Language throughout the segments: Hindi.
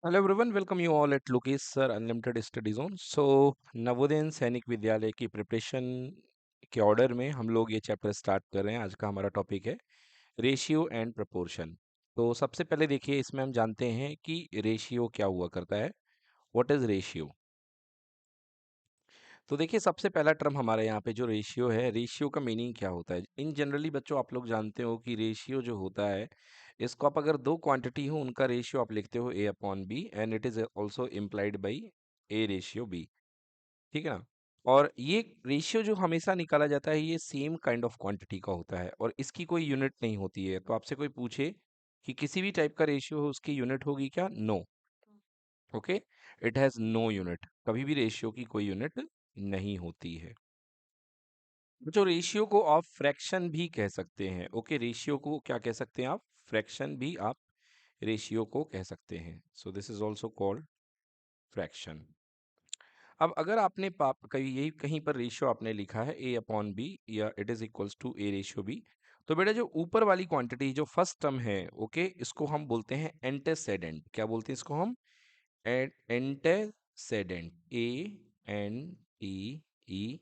Hello everyone, welcome you all at Lokesh sir unlimited study zone. Navodaya सैनिक विद्यालय की प्रिपरेशन के ऑर्डर में हम लोग ये चैप्टर स्टार्ट कर रहे हैं। आज का हमारा टॉपिक है रेशियो एंड प्रपोर्शन। तो सबसे पहले देखिए, इसमें हम जानते हैं कि रेशियो क्या हुआ करता है। What is ratio? तो देखिए, सबसे पहला टर्म हमारे यहाँ पे जो रेशियो है, रेशियो का मीनिंग क्या होता है? इन जनरली बच्चों, आप लोग जानते हो कि रेशियो जो होता है, इसको आप अगर दो क्वांटिटी हो उनका रेशियो आप लिखते हो A upon B, and it is also implied by A ratio B. ठीक है ना? और ये रेशियो जो हमेशा निकाला जाता है, ये सेम काइंड ऑफ क्वांटिटी का होता है और इसकी कोई यूनिट नहीं होती है। तो आपसे कोई पूछे कि किसी भी टाइप का रेशियो हो, उसकी यूनिट होगी क्या? No. Okay, it has no unit. कभी भी रेशियो की कोई यूनिट नहीं होती है। जो रेशियो को आप फ्रैक्शन भी कह सकते हैं। ओके, रेशियो को क्या कह सकते हैं आप? फ्रैक्शन भी आप रेशियो को कह सकते हैं। सो this is also called fraction. अब अगर आपने कहीं यही कहीं पर रेशियो आपने लिखा है ए अपॉन बी या it is equals to A ratio B, तो बेटा जो ऊपर वाली क्वांटिटी जो फर्स्ट टर्म है, ओके, इसको हम बोलते हैं एंटेसेडेंट। क्या बोलते हैं इसको हम? Antecedent. A N T E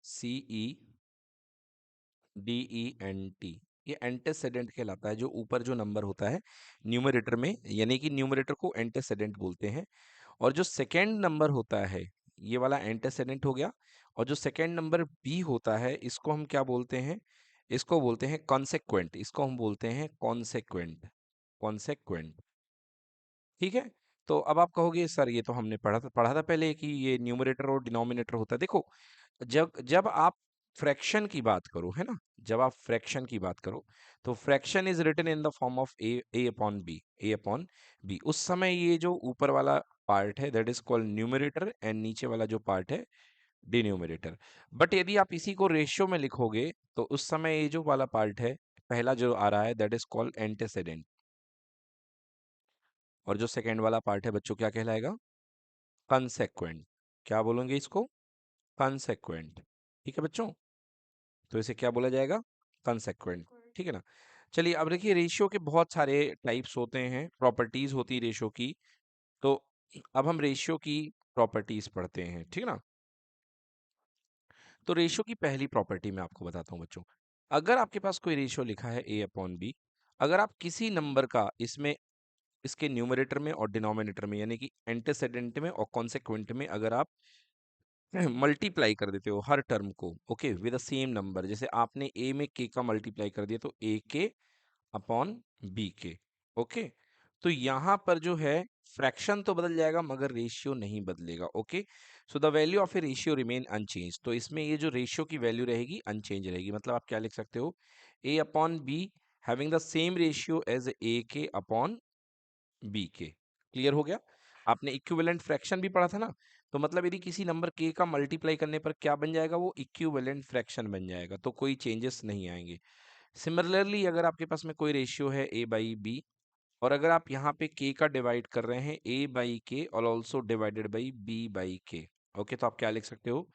C E D E N T. ये एंटेसेडेंट कहलाता है। जो ऊपर जो नंबर होता है न्यूमरेटर में, यानी कि न्यूमरेटर को एंटेसेडेंट बोलते हैं। और जो सेकेंड नंबर होता है, ये वाला एंटेसेडेंट हो गया। और जो सेकेंड नंबर बी होता है, इसको हम क्या बोलते हैं? इसको बोलते हैं कॉन्सेक्वेंट। इसको हम बोलते हैं कॉन्सेक्वेंट। कॉन्सेक्वेंट। ठीक है। तो अब आप कहोगे सर, ये तो हमने पढ़ा था पहले कि ये न्यूमरेटर और डिनोमिनेटर होता है। देखो, जब जब आप फ्रैक्शन की बात करो, है ना, जब आप फ्रैक्शन की बात करो, तो fraction is written in the form of A upon B. A upon B. उस समय ये जो ऊपर वाला पार्ट है, that is called numerator, and नीचे वाला जो पार्ट है, डिन्यूमरेटर। बट यदि आप इसी को रेशियो में लिखोगे, तो उस समय ये जो वाला पार्ट है, पहला जो आ रहा है, दैट इज कॉल्ड एंटेसेडेंट। और जो सेकेंड वाला पार्ट है बच्चों, क्या कहलाएगा? कंसेक्वेंट। क्या बोलेंगे इसको? कंसेक्वेंट। ठीक है बच्चों, तो इसे क्या बोला जाएगा? कंसेक्वेंट। ठीक है ना? चलिए, अब देखिए, रेशियो के बहुत सारे टाइप्स होते हैं, प्रॉपर्टीज होती है रेशियो की। तो अब हम रेशियो की प्रॉपर्टीज पढ़ते हैं। ठीक है ना? तो रेशियो की पहली प्रॉपर्टी मैं आपको बताता हूँ बच्चों। अगर आपके पास कोई रेशियो लिखा है ए अपॉन बी, अगर आप किसी नंबर का इसमें, इसके न्यूमरेटर में और डिनोमिनेटर में, यानी कि एंटेसेडेंट में और कॉन्सेक्वेंट में, अगर आप मल्टीप्लाई कर देते हो हर टर्म को, okay, with the same number, जैसे आपने ए में के का मल्टीप्लाई कर दिया, तो ए के अपॉन बी के। ओके, तो यहां पर जो है फ्रैक्शन तो बदल जाएगा मगर रेशियो नहीं बदलेगा। Okay, so the value of a ratio remain unchange. तो इसमें ये जो रेशियो की वैल्यू रहेगी, अनचेंज रहेगी। मतलब आप क्या लिख सकते हो? A upon B having the same ratio as A K upon B के। क्लियर हो गया? आपने इक्विवेलेंट फ्रैक्शन भी पढ़ा था ना? तो मतलब यदि किसी नंबर के का मल्टीप्लाई करने पर क्या बन जाएगा? वो इक्विवेलेंट फ्रैक्शन बन जाएगा, तो कोई चेंजेस नहीं आएंगे। सिमिलरली, अगर आपके पास में कोई रेशियो है ए बाई बी, और अगर आप यहाँ पे के का डिवाइड कर रहे हैं ए बाई के और also divided by B by K, okay, तो आप क्या लिख सकते हो?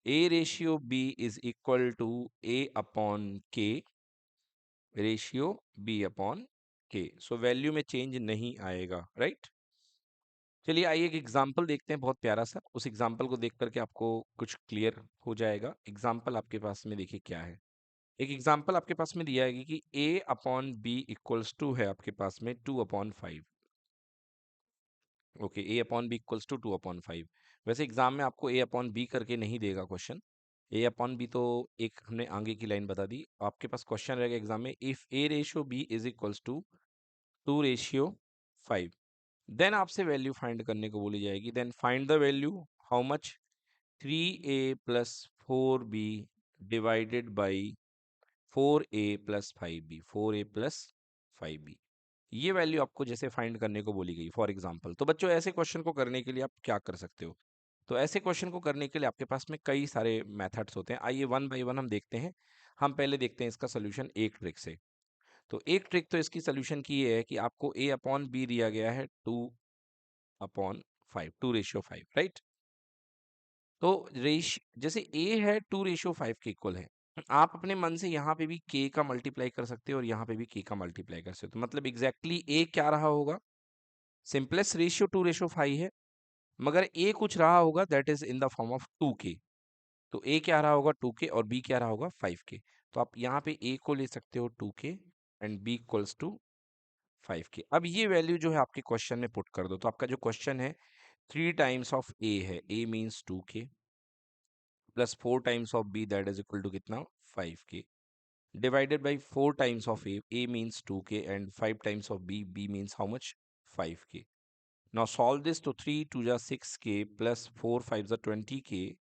A ratio B is equal to A upon K ratio B upon K. So value में चेंज नहीं आएगा, राइट? चलिए, आइए एक एग्जाम्पल देखते हैं, बहुत प्यारा सा। उस एग्जाम्पल को देख करके आपको कुछ क्लियर हो जाएगा। एग्जाम्पल आपके पास में देखिए क्या है। एक एग्जाम्पल आपके पास में दिया है कि a upon B equals to है आपके पास में 2/5। ओके, a upon B equals to 2/5। वैसे एग्जाम में आपको a अपॉन बी करके नहीं देगा क्वेश्चन। a अपॉन बी तो एक हमने आगे की लाइन बता दी। आपके पास क्वेश्चन रहेगा एग्जाम में, if a ratio b is equals to 2/5, then आपसे वैल्यू फाइंड करने को बोली जाएगी। Then find the value, how much? 3a + 4b divided by 4a + 5b। 4a + 5b, ये वैल्यू आपको जैसे फाइंड करने को बोली गई फॉर एग्जांपल। तो बच्चों, ऐसे क्वेश्चन को करने के लिए आप क्या कर सकते हो? तो ऐसे क्वेश्चन को करने के लिए आपके पास में कई सारे मेथड्स होते हैं। आइए वन बाय वन हम देखते हैं। हम पहले देखते हैं इसका सोल्यूशन एक ट्रिक से। तो एक ट्रिक तो इसकी सोल्यूशन की ये है कि आपको a अपॉन बी दिया गया है 2/5, 2/5, राइट? तो रेश जैसे a है 2/5 के इक्वल है, आप अपने मन से यहाँ पे भी k का मल्टीप्लाई कर सकते हो और यहाँ पे भी k का मल्टीप्लाई कर सकते हो। तो मतलब एग्जैक्टली a क्या रहा होगा? सिंपलेस्ट रेशियो 2:5 है, मगर ए कुछ रहा होगा that is in the form of 2k। तो ए क्या रहा होगा 2k और बी क्या रहा होगा 5k। तो आप यहाँ पे ए को ले सकते हो 2k and B equals to 5k। अब ये वैल्यू जो है आपके क्वेश्चन में पुट कर दो। तो आपका जो क्वेश्चन है 3 टाइम्स ऑफ ए है, A means 2k plus 4 times of B that is equal to कितना 5k divided by 4 times of A means 2k and 5 times of B, B means how much 5k। Now solve this तो 3 2 जा 6k प्लस 4 5 जा 20k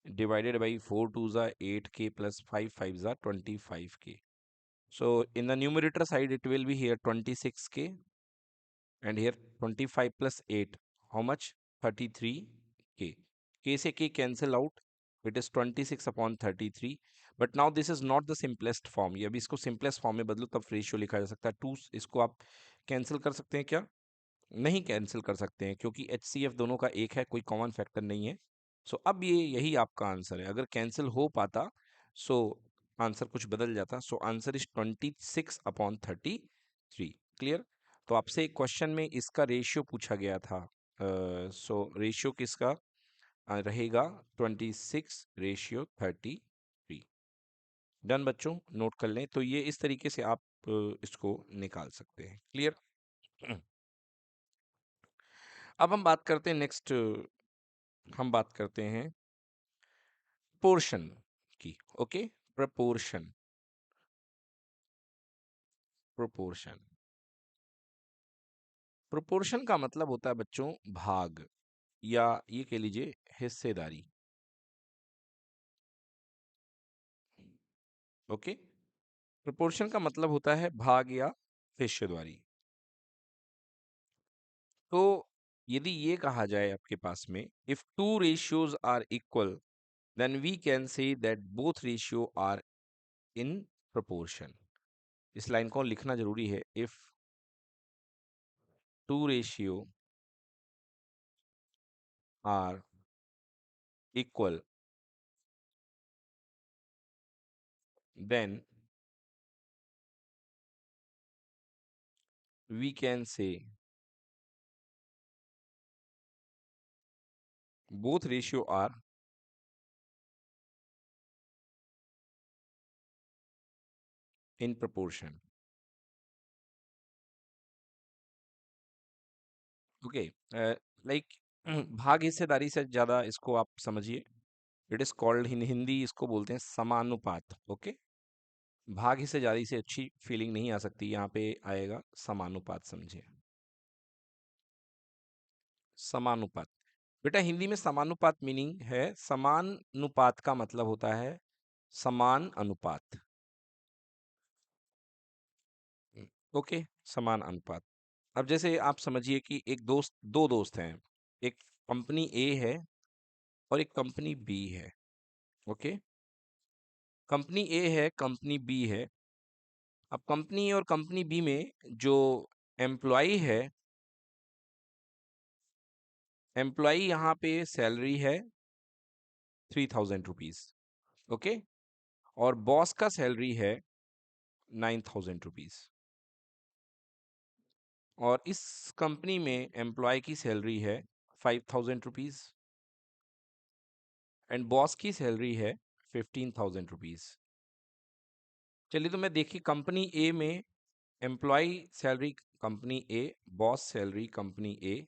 divided by 4 2s are 8k plus 5 5s are 25k. So in the numerator side it will be here 26k and here 25 plus 8. How much? 33k. K से k cancel out. It is 26 upon 33. But now this is not the simplest form. ये अभी इसको simplest form में बदलो तब रेशियो लिखा जा सकता है। 2 इसको आप कैंसिल कर सकते हैं क्या? नहीं कैंसिल कर सकते हैं क्योंकि HCF दोनों का एक है, कोई कॉमन फैक्टर नहीं है। सो अब ये यही आपका आंसर है। अगर कैंसिल हो पाता सो आंसर कुछ बदल जाता। So answer is 26/33। क्लियर? तो आपसे क्वेश्चन में इसका रेशियो पूछा गया था। सो रेशियो किसका रहेगा 26:33। डन बच्चों, नोट कर लें। तो ये इस तरीके से आप इसको निकाल सकते हैं। क्लियर? अब हम बात करते हैं नेक्स्ट, हम बात करते हैं पोर्शन की। Okay, proportion. प्रोपोर्शन प्रोपोर्शन का मतलब होता है बच्चों भाग, या ये कह लीजिए हिस्सेदारी। ओके, प्रोपोर्शन का मतलब होता है भाग या हिस्सेदारी। तो यदि ये कहा जाए आपके पास में if two ratios are equal then we can say that both ratio are in proportion. इस लाइन को लिखना जरूरी है। If two ratio are equal then we can say both ratio are in proportion. Okay, like भाग हिस्सेदारी से ज्यादा इसको आप समझिए। It is called in Hindi, इसको बोलते हैं समानुपात। ओके, भाग हिस्सेदारी से अच्छी फीलिंग नहीं आ सकती, यहाँ पे आएगा समानुपात। समझिए समानुपात। बेटा हिंदी में समानुपात मीनिंग है, समानुपात का मतलब होता है समान अनुपात। ओके, समान अनुपात। अब जैसे आप समझिए कि एक दोस्त, दो दोस्त हैं, एक कंपनी ए है और एक कंपनी बी है। ओके, कंपनी ए है, कंपनी बी है। अब कंपनी ए और कंपनी बी में जो एम्प्लॉय है, एम्प्लॉय यहाँ पे सैलरी है 3000 रुपीज। ओके, और बॉस का सैलरी है 9000 रुपीज। और इस कंपनी में एम्प्लॉय की सैलरी है 5000 रुपीज एंड बॉस की सैलरी है 15000 रुपीज। चलिए, तो मैं देखिए कंपनी ए में employee salary company A, boss salary company A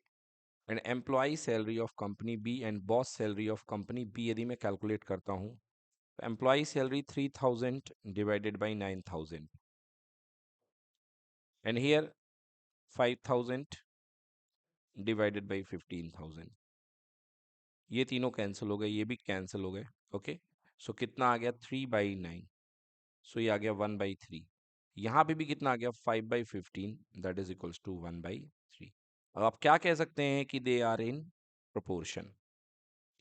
and employee salary of company B and boss salary of company B यदि मैं कैलकुलेट करता हूँ तो employee salary 3000 divided by 9000 and here 5000 divided by 15000। ये तीनों कैंसिल हो गए, ये भी कैंसिल हो गए। ओके, सो कितना आ गया 3/9। सो ये आ गया 1/3। यहाँ पे भी कितना आ गया 5/15 दैट इज इक्वल्स टू 1/3। अब आप क्या कह सकते हैं कि दे आर इन प्रोपोर्शन।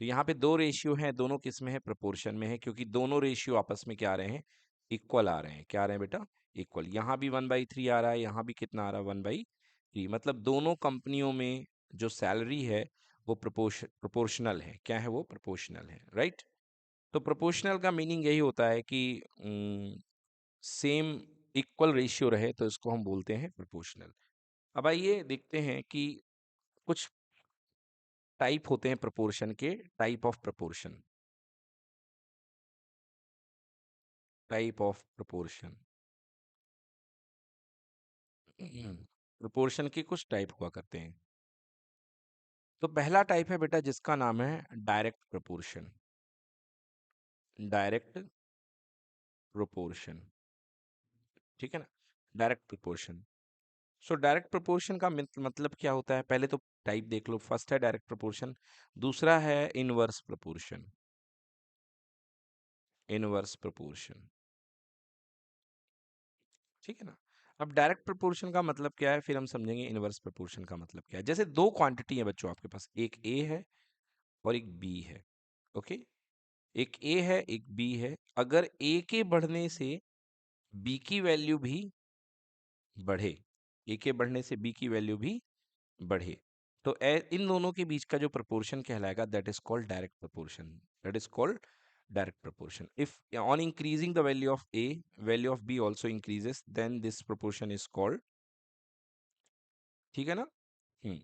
तो यहाँ पे दो रेशियो हैं, दोनों किस में है प्रोपोर्शन में है, क्योंकि दोनों रेशियो आपस में क्या आ रहे हैं इक्वल आ रहे हैं। क्या आ रहे हैं बेटा इक्वल। यहाँ भी 1/3 आ रहा है, यहाँ भी कितना आ रहा है 1/3। मतलब दोनों कंपनियों में जो सैलरी है वो प्रोपोर्शनल है। क्या है वो प्रोपोर्शनल है, राइट। तो प्रोपोर्शनल का मीनिंग यही होता है कि सेम इक्वल रेशियो रहे तो इसको हम बोलते हैं प्रोपोर्शनल। अब आइए देखते हैं कि कुछ टाइप होते हैं प्रोपोर्शन के, type of proportion, type of proportion. Proportion के कुछ टाइप हुआ करते हैं। तो पहला टाइप है बेटा जिसका नाम है डायरेक्ट प्रोपोर्शन, डायरेक्ट प्रोपोर्शन, ठीक है ना, direct proportion. So direct proportion का मतलब क्या होता है, पहले तो टाइप देख लो। फर्स्ट है डायरेक्ट प्रोपोर्शन, दूसरा है इनवर्स प्रोपोर्शन, इनवर्स प्रोपोर्शन, ठीक है ना। अब डायरेक्ट प्रोपोर्शन का मतलब क्या है, फिर हम समझेंगे इनवर्स प्रोपोर्शन का मतलब क्या है। जैसे दो क्वांटिटी है बच्चों आपके पास, एक ए है और एक बी है, ओके। एक ए है एक बी है, अगर ए के बढ़ने से बी की वैल्यू भी बढ़े, ए के बढ़ने से बी की वैल्यू भी बढ़े, तो इन दोनों के बीच का जो प्रोपोर्शन कहलाएगा that is called direct proportion, that is called direct proportion. If on increasing the value of A, value of B also increases, then this proportion is called, ठीक है ना। हम्म,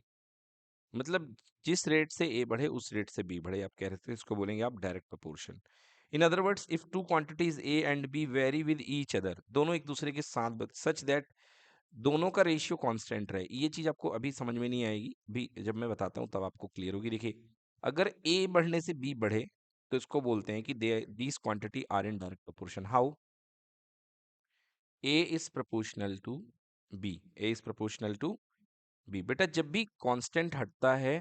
मतलब जिस रेट से ए बढ़े उस रेट से बी बढ़े, आप कह रहे थे, इसको बोलेंगे आप direct proportion. In other words, if two quantities A and be very with each other, दोनों एक दूसरे के साथ सच दैट दोनों का रेशियो कांस्टेंट रहे। ये चीज आपको अभी समझ में नहीं आएगी, भी जब मैं बताता हूँ तब आपको क्लियर होगी। देखिए, अगर ए बढ़ने से बी बढ़े तो इसको बोलते हैं कि they these quantity are in direct proportion. How? A is proportional to B, A is proportional to B. बेटा जब भी कांस्टेंट हटता है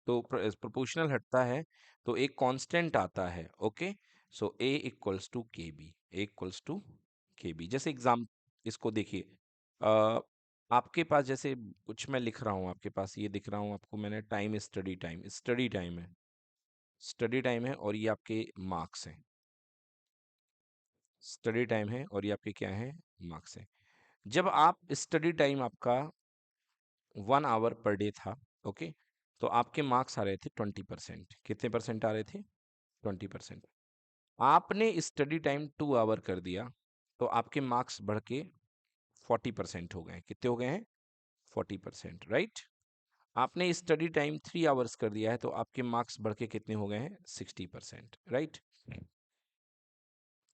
तो प्रोपोर्शनल हटता है तो एक कांस्टेंट आता है, okay. So A equals to K B, A equals to K B. जैसे एग्जाम, इसको देखिए, अ, आपके पास जैसे कुछ मैं लिख रहा हूँ, आपके पास ये दिख रहा हूँ आपको मैंने, time study time, study time है, स्टडी टाइम है, और ये आपके मार्क्स हैं, स्टडी टाइम है और ये आपके क्या है, मार्क्स हैं। जब आप स्टडी टाइम आपका 1 आवर पर डे था, ओके, तो आपके मार्क्स आ रहे थे 20%। कितने परसेंट आ रहे थे? 20%। आपने स्टडी टाइम 2 आवर कर दिया तो आपके मार्क्स बढ़ के 40% हो गए। कितने हो गए हैं? 40%, राइट। आपने स्टडी टाइम 3 आवर्स कर दिया है तो आपके मार्क्स बढ़ के कितने हो गए हैं? 60%, राइट।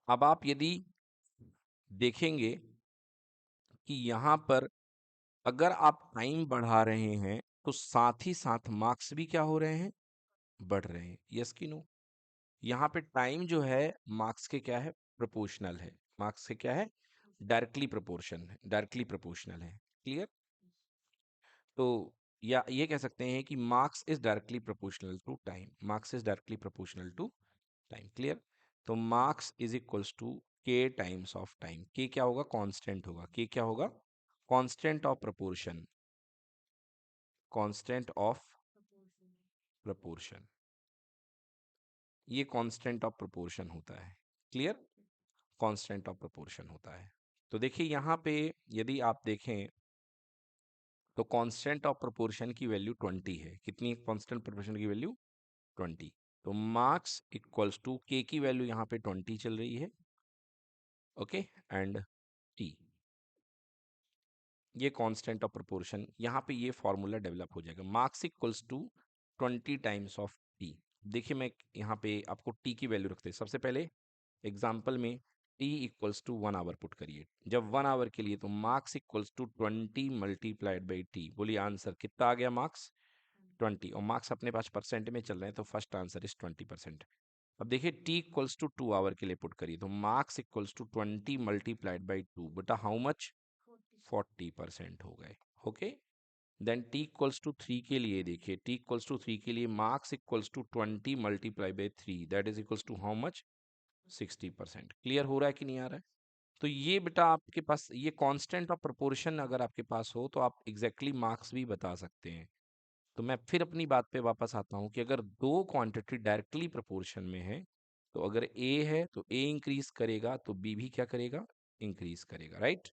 अब आप यदि देखेंगे कि यहाँ पर अगर आप टाइम बढ़ा रहे हैं तो साथ ही साथ मार्क्स भी क्या हो रहे हैं? बढ़ रहे हैं। यस कि नो? यहाँ पे टाइम जो है मार्क्स के क्या है? प्रोपोर्शनल है। मार्क्स से क्या है? डायरेक्टली प्रोपोर्शन है, डायरेक्टली प्रोपोर्शनल है। क्लियर? तो या ये कह सकते हैं कि marks is directly proportional to time, marks is directly proportional to time. Clear? तो मार्क्स इज इक्वल्स टू के टाइम्स ऑफ टाइम। के क्या होगा? कांस्टेंट होगा। के क्या होगा? Constant of proportion, constant of proportion, ये कांस्टेंट ऑफ प्रोपोर्शन होता है। क्लियर? कांस्टेंट ऑफ प्रोपोर्शन होता है। तो देखिए यहाँ पे यदि आप देखें तो कांस्टेंट ऑफ प्रोपोर्शन की वैल्यू 20 है। कितनी कांस्टेंट प्रोपोर्शन की वैल्यू? 20। तो मार्क्स इक्वल्स टू के की वैल्यू यहाँ पे 20 चल रही है, ओके, एंड टी, ये कांस्टेंट ऑफ प्रोपोर्शन, यहाँ पे ये फॉर्मूला डेवलप हो जाएगा। Marks equals to 20 times of T. देखिए मैं यहाँ पे आपको टी की वैल्यू रखते हैं। सबसे पहले एग्जाम्पल में T equals to 1 hour put करिए। जब 1 आवर के लिए तो marks equals to 20 multiplied by T. बोलिए आंसर कितना आ गया? मार्क्स 20, और मार्क्स अपने पास परसेंट में चल रहे हैं तो फर्स्ट आंसर इज 20%। अब देखिए टी इक्वल्स टू 2 आवर के लिए पुट करिए तो marks equals to 20 multiplied by 2, बेटा हाउ मच? 40% हो गए, okay. Then T equals to 3 के लिए देखिए, टी इक्वल्स टू 3 के लिए marks equals to 20 multiply by 3, that is equals to how much? 60%। Clear हो रहा है कि नहीं आ रहा है? तो ये बेटा आपके पास ये कांस्टेंट ऑफ प्रोपोर्शन अगर आपके पास हो तो आप एग्जैक्टली मार्क्स भी बता सकते हैं। तो मैं फिर अपनी बात पे वापस आता हूँ कि अगर दो क्वांटिटी डायरेक्टली प्रोपोर्शन में है तो अगर ए है तो ए इंक्रीज करेगा तो बी भी क्या करेगा? इंक्रीज करेगा, राइट।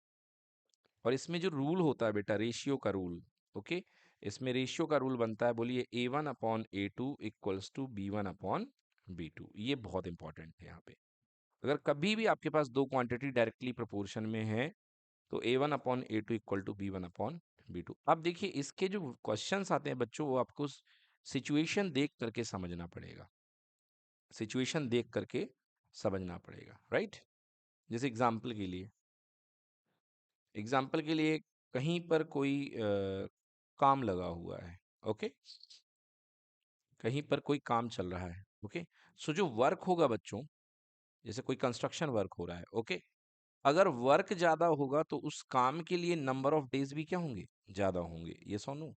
और इसमें जो रूल होता है बेटा, रेशियो का रूल, ओके, इसमें रेशियो का रूल बनता है, बोलिए A1/A2 इक्वल्स टू B1/B2। ये बहुत इंपॉर्टेंट है यहाँ पे। अगर कभी भी आपके पास दो क्वांटिटी डायरेक्टली प्रोपोर्शन में है तो A1/A2 equal to B1/B2 B2। अब देखिए इसके जो क्वेश्चंस आते हैं बच्चों, वो आपको सिचुएशन देख करके समझना पड़ेगा, सिचुएशन देख करके समझना पड़ेगा, राइट। जैसे एग्जाम्पल के लिए कहीं पर कोई काम लगा हुआ है, ओके, कहीं पर कोई काम चल रहा है, ओके। सो जो वर्क होगा बच्चों, जैसे कोई कंस्ट्रक्शन वर्क हो रहा है, ओके, अगर वर्क ज्यादा होगा तो उस काम के लिए नंबर ऑफ डेज भी क्या होंगे, ज्यादा होंगे, ये सुनो।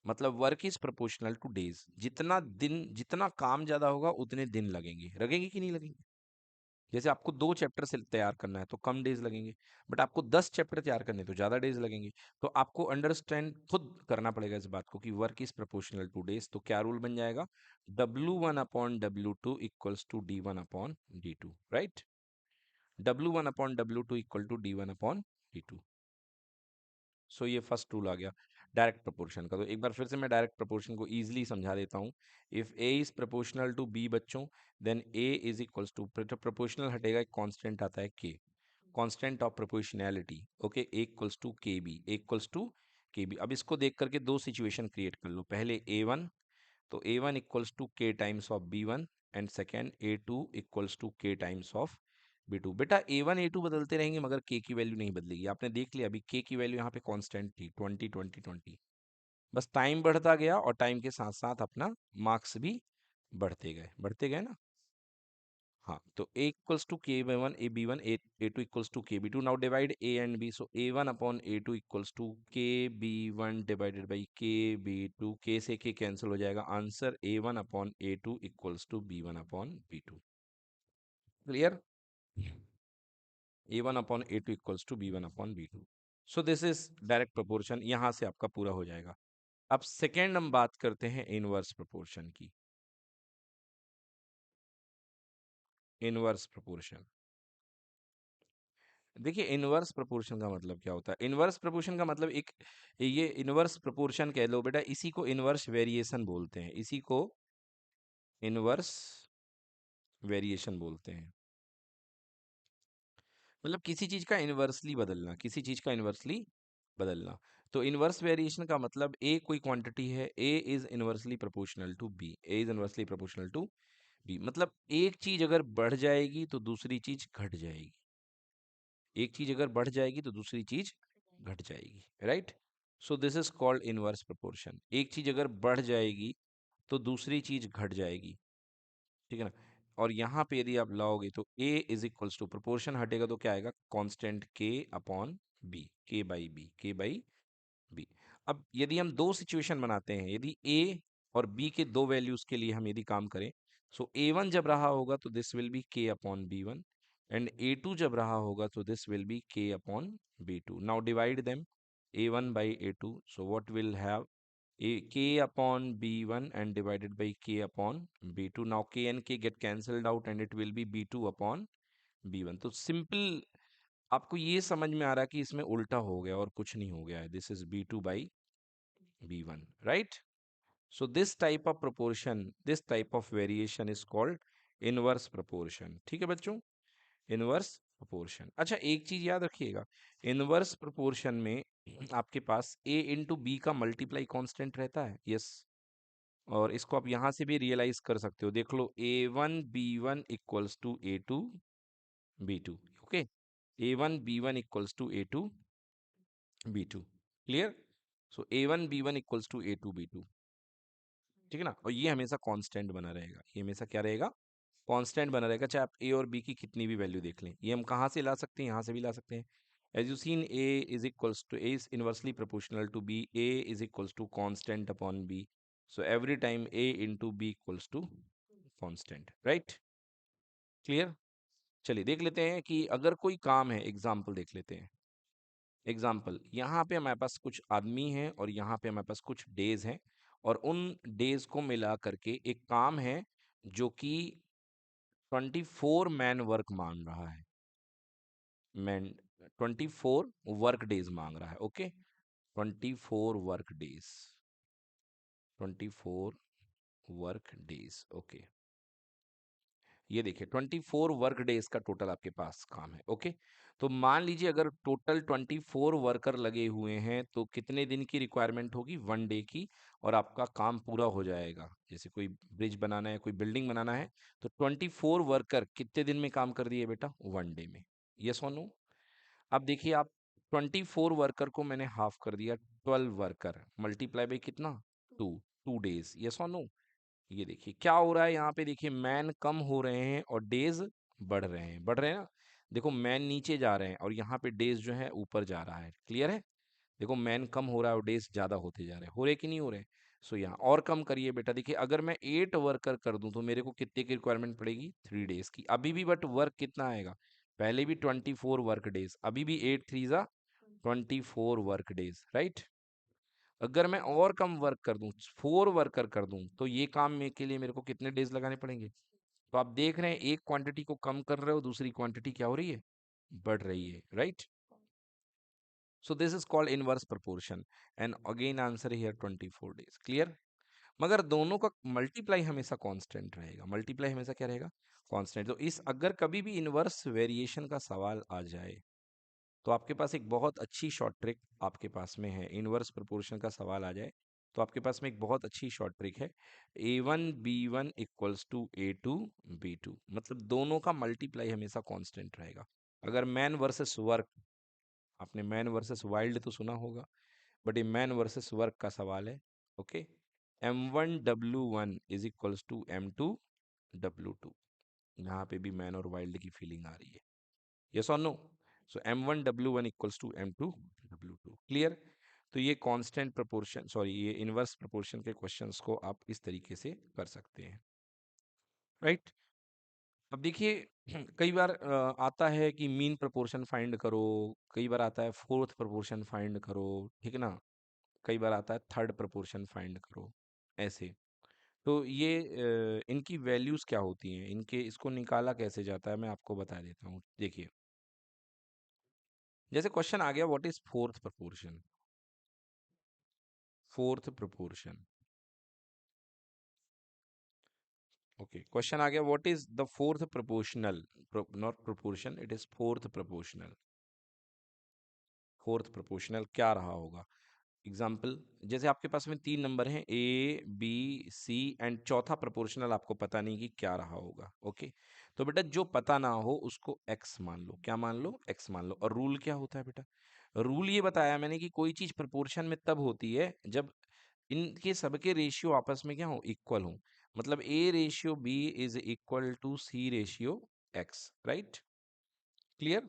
मतलब work is proportional to days, जितना काम ज्यादा होगा उतने दिन लगेंगे कि नहीं लगेंगे। जैसे आपको 2 चैप्टर से तैयार करना है तो कम डेज लगेंगे, बट आपको 10 चैप्टर तैयार करने हैं तो ज्यादा डेज लगेंगे। तो आपको अंडरस्टैंड खुद करना पड़ेगा इस बात को कि work is proportional to days. तो क्या रूल बन जाएगा, W1/W2 equals to D1/D2, right. W1/W2 equal to D1/D2। So ये फर्स्ट रूल आ गया डायरेक्ट प्रोपोर्शन का। तो एक बार फिर से मैं डायरेक्ट प्रोपोर्शन को इजीली समझा देता हूँ। If A is proportional to B बच्चों, then A is equals to, proportional हटेगा एक कांस्टेंट आता है K, constant of proportionality, okay, A equals to K B, A equals to K B. अब इसको देख करके दो सिचुएशन क्रिएट कर लो। पहले ए वन, तो ए वन इक्वल्स टू के times of B one, and second A two equals to के टाइम्स ऑफ बी टू। बेटा ए वन ए टू बदलते रहेंगे मगर के की वैल्यू नहीं बदलेगी। आपने देख लिया अभी के की वैल्यू यहाँ पे कांस्टेंट थी 20 20 20। बस टाइम बढ़ता गया और टाइम के साथ साथ अपना मार्क्स भी बढ़ते गए ना। हाँ, तो A equals to K by one A B one, A two equals to K B two. Now divide A and B, so A one upon A two equals to K B one divided by K B two. K से के कैंसिल हो जाएगा, answer A one upon A two equals to B one upon B two. Clear, A one upon A two equals to B one upon B two. So this is direct proportion, यहां से आपका पूरा हो जाएगा। अब सेकेंड हम बात करते हैं इनवर्स प्रोपोर्शन की। इनवर्स प्रोपोर्शन, देखिए इनवर्स प्रोपोर्शन का मतलब क्या होता है। इनवर्स प्रोपोर्शन का मतलब एक, ये इनवर्स प्रोपोर्शन कह लो बेटा, इसी को इनवर्स वेरिएशन बोलते हैं, इसी को इनवर्स वेरिएशन बोलते हैं। मतलब किसी चीज का इनवर्सली बदलना, किसी चीज का इनवर्सली बदलना। तो इनवर्स वेरिएशन का मतलब ए कोई क्वांटिटी है, A is inversely proportional to B, A is inversely proportional to B. मतलब एक चीज अगर बढ़ जाएगी तो दूसरी चीज घट जाएगी, एक चीज अगर बढ़ जाएगी तो दूसरी चीज घट जाएगी, right. So this is called inverse proportion. एक चीज अगर बढ़ जाएगी तो दूसरी चीज घट जाएगी, ठीक है ना। और यहाँ पे यदि आप लाओगे तो a is equals to, proportion हटेगा तो क्या आएगा, constant k upon b, k/b। अब यदि हम दो सिचुएशन बनाते हैं, यदि a और b के दो वैल्यूज के लिए हम यदि काम करें, सो a1 जब रहा होगा तो this will B k upon b1, and a2 जब रहा होगा तो this will B k upon b2। Now divide them, a1 by a2, so what will have a k upon b1 and divided by k upon b2. Now k and k get cancelled out and it will be b2 upon b1। तो सिंपल आपको ये समझ में आ रहा है कि इसमें उल्टा हो गया और कुछ नहीं हो गया है, this is b2 by b1, right. So this type of proportion, this type of variation is called inverse proportion, ठीक है बच्चों, इनवर्स प्रोपोर्शन। अच्छा एक चीज याद रखिएगा, इनवर्स प्रोपोर्शन में आपके पास a इंटू बी का मल्टीप्लाई कांस्टेंट रहता है, यस। और इसको आप यहां से भी रियलाइज कर सकते हो, देख लो a1 b1 equals to a2 b2, okay, a1 b1 equals to a2 b2, clear. So a1 b1 equals to a2 b2, ठीक है ना। और ये हमेशा कांस्टेंट बना रहेगा, ये हमेशा क्या रहेगा, कांस्टेंट बना रहेगा, चाहे आप ए और बी की कितनी भी वैल्यू देख लें। ये हम कहाँ से ला सकते हैं, यहाँ से भी ला सकते हैं। As you seen a is equals to, a is inversely proportional to b, a is equals to constant upon b, so every time a into b equals to constant, right, clear. चलिए देख लेते हैं कि अगर कोई काम है, एग्जाम्पल देख लेते हैं। एग्जाम्पल, यहाँ पे हमारे पास कुछ आदमी हैं और यहाँ पे हमारे पास कुछ डेज हैं, और उन डेज को मिला करके एक काम है जो कि 24 मैन वर्क मांग रहा है, मैन 24 वर्क डेज मांग रहा है, okay, 24 work days, 24 work days, okay. ये देखिए 24 वर्क डेज का टोटल आपके पास काम है। ओके, तो मान लीजिए अगर टोटल 24 वर्कर लगे हुए हैं तो कितने दिन की रिक्वायरमेंट होगी? 1 डे की, और आपका काम पूरा हो जाएगा। जैसे कोई ब्रिज बनाना है, कोई बिल्डिंग बनाना है, तो 24 वर्कर कितने दिन में काम कर दिए बेटा? 1 डे में। यस और नो? अब देखिए आप, 24 वर्कर को मैंने हाफ कर दिया, 12 वर्कर मल्टीप्लाई बाई कितना? 2 डेज। यस और नो? ये देखिए क्या हो रहा है यहाँ पे, देखिए मैन कम हो रहे हैं और डेज बढ़ रहे हैं। बढ़ रहे हैं ना? देखो मैन नीचे जा रहे हैं और यहाँ पे डेज जो है ऊपर जा रहा है। क्लियर है? देखो मैन कम हो रहा है और डेज ज्यादा होते जा रहे हैं। हो रहे कि नहीं हो रहे? सो यहाँ और कम करिए बेटा। देखिए अगर मैं 8 वर्कर कर दूं तो मेरे को कितने की रिक्वायरमेंट पड़ेगी? 3 डेज की। अभी भी बट वर्क कितना आएगा? पहले भी 24 वर्क डेज, अभी भी 8 3 जा 24 वर्क डेज, राइट? अगर मैं और कम वर्क कर दूं, 4 वर्कर कर दूं, तो ये काम में के लिए मेरे को कितने डेज लगाने पड़ेंगे? तो आप देख रहे हैं एक क्वांटिटी को कम कर रहे हो, दूसरी क्वांटिटी क्या हो रही है? बढ़ रही है, right? So this is called inverse proportion, and again answer here 24 days. Clear? मगर दोनों का मल्टीप्लाई हमेशा कांस्टेंट रहेगा। मल्टीप्लाई हमेशा क्या रहेगा? कांस्टेंट। तो इस अगर कभी भी इनवर्स वेरिएशन का सवाल आ जाए तो आपके पास एक बहुत अच्छी शॉर्ट ट्रिक आपके पास में है। इनवर्स प्रोपोर्शन का सवाल आ जाए तो आपके पास में एक बहुत अच्छी शॉर्ट ट्रिक है। A1 B1 equals to A2 B2, मतलब दोनों का मल्टीप्लाई हमेशा कांस्टेंट रहेगा। अगर मैन वर्सेस वर्क, आपने मैन वर्सेस वाइल्ड तो सुना होगा, बट ये मैन वर्सेस वर्क का सवाल है। Okay, M1W1 is equals to M2W2। यहाँ पे भी मैन और वाइल्ड की फीलिंग आ रही है। यस और no? So M1W1 equals to M2W2। Clear? तो ये कांस्टेंट प्रोपोर्शन, सॉरी ये इनवर्स प्रोपोर्शन के क्वेश्चंस को आप इस तरीके से कर सकते हैं, राइट? अब देखिए कई बार आता है कि मीन प्रोपोर्शन फाइंड करो, कई बार आता है फोर्थ प्रोपोर्शन फाइंड करो, ठीक है ना? कई बार आता है थर्ड प्रोपोर्शन फाइंड करो, ऐसे। तो ये इनकी वैल्यूज क्या होती हैं, इनके इसको निकाला कैसे जाता है, मैं आपको बता देता हूँ। देखिए जैसे क्वेश्चन आ गया, what is fourth proportion? Fourth proportion. Okay, question आ गया, what is the fourth proportional? Not proportion, it is fourth proportional. Fourth proportional क्या रहा होगा? एग्जाम्पल, जैसे आपके पास में 3 नंबर हैं A B C, एंड चौथा प्रोपोर्शनल आपको पता नहीं कि क्या रहा होगा। ओके, तो बेटा जो पता ना हो उसको x मान लो। क्या मान लो? x मान लो। और रूल क्या होता है बेटा? रूल ये बताया मैंने कि कोई चीज प्रोपोर्शन में तब होती है जब इनके सबके रेशियो आपस में क्या हो? इक्वल हो। मतलब A/B is equal to C/X, right? Clear?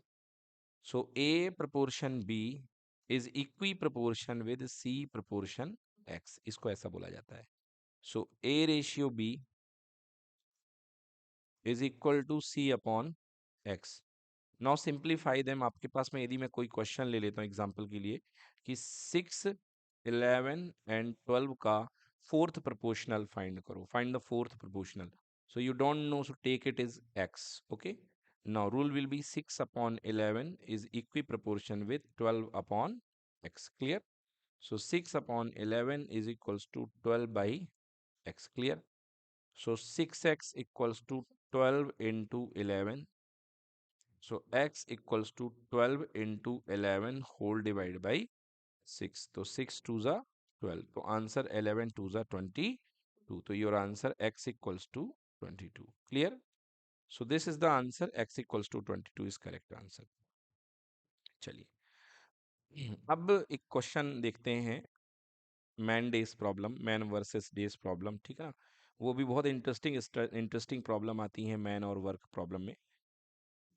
So A proportion B is equi proportion with C proportion X, इसको ऐसा बोला जाता है। सो A/B is equal to C upon X। Now simplify them. आपके पास में यदि मैं कोई क्वेश्चन ले लेता हूँ एग्जांपल के लिए कि 6 11 एंड 12 का फोर्थ प्रोपोर्शनल फाइंड करो, find the fourth proportional. So you don't know, so take it is x। Okay, now rule will be 6 upon 11 is equi proportion with 12 upon x। clear? So 6 upon 11 is equals to 12 by x। clear? So 6x equals to 12 into 11। So x equals to 12 into 11 whole divided by 6। तो 6 2 जा 12, तो आंसर 11 2 जा 22। तो your answer x equals to 22। Clear? So this is the answer, x equals to 22 is correct answer. चलिए अब एक क्वेश्चन देखते हैं, man days problem, man versus days problem, ठीक है ना? वो भी बहुत इंटरेस्टिंग इंटरेस्टिंग प्रॉब्लम आती है मैन और वर्क प्रॉब्लम में।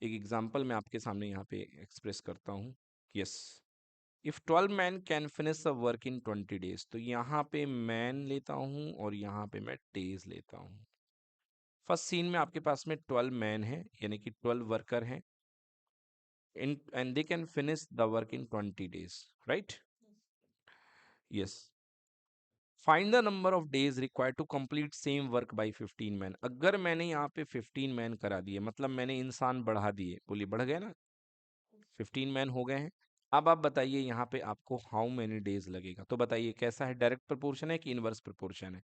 एक एग्जांपल मैं आपके सामने यहाँ पे एक्सप्रेस करता हूँ। Yes, if 12 man can finish the work in 20 days, तो यहाँ पे मैन लेता हूँ और यहाँ पे मैं डेज लेता हूँ। फर्स्ट सीन में आपके पास में 12 मैन है, यानी कि 12 वर्कर हैं, इन and they can finish the work in 20 days, right? Yes, find the number of days required to complete same work by 15 man. अगर मैंने यहाँ पे 15 मैन करा दिए, मतलब मैंने इंसान बढ़ा दिए, बोलिए बढ़ गए ना, 15 मैन हो गए हैं। अब आप बताइए यहाँ पे आपको हाउ मेनी डेज लगेगा? तो बताइए कैसा है, डायरेक्ट प्रोपोर्शन है कि इनवर्स प्रोपोर्शन है?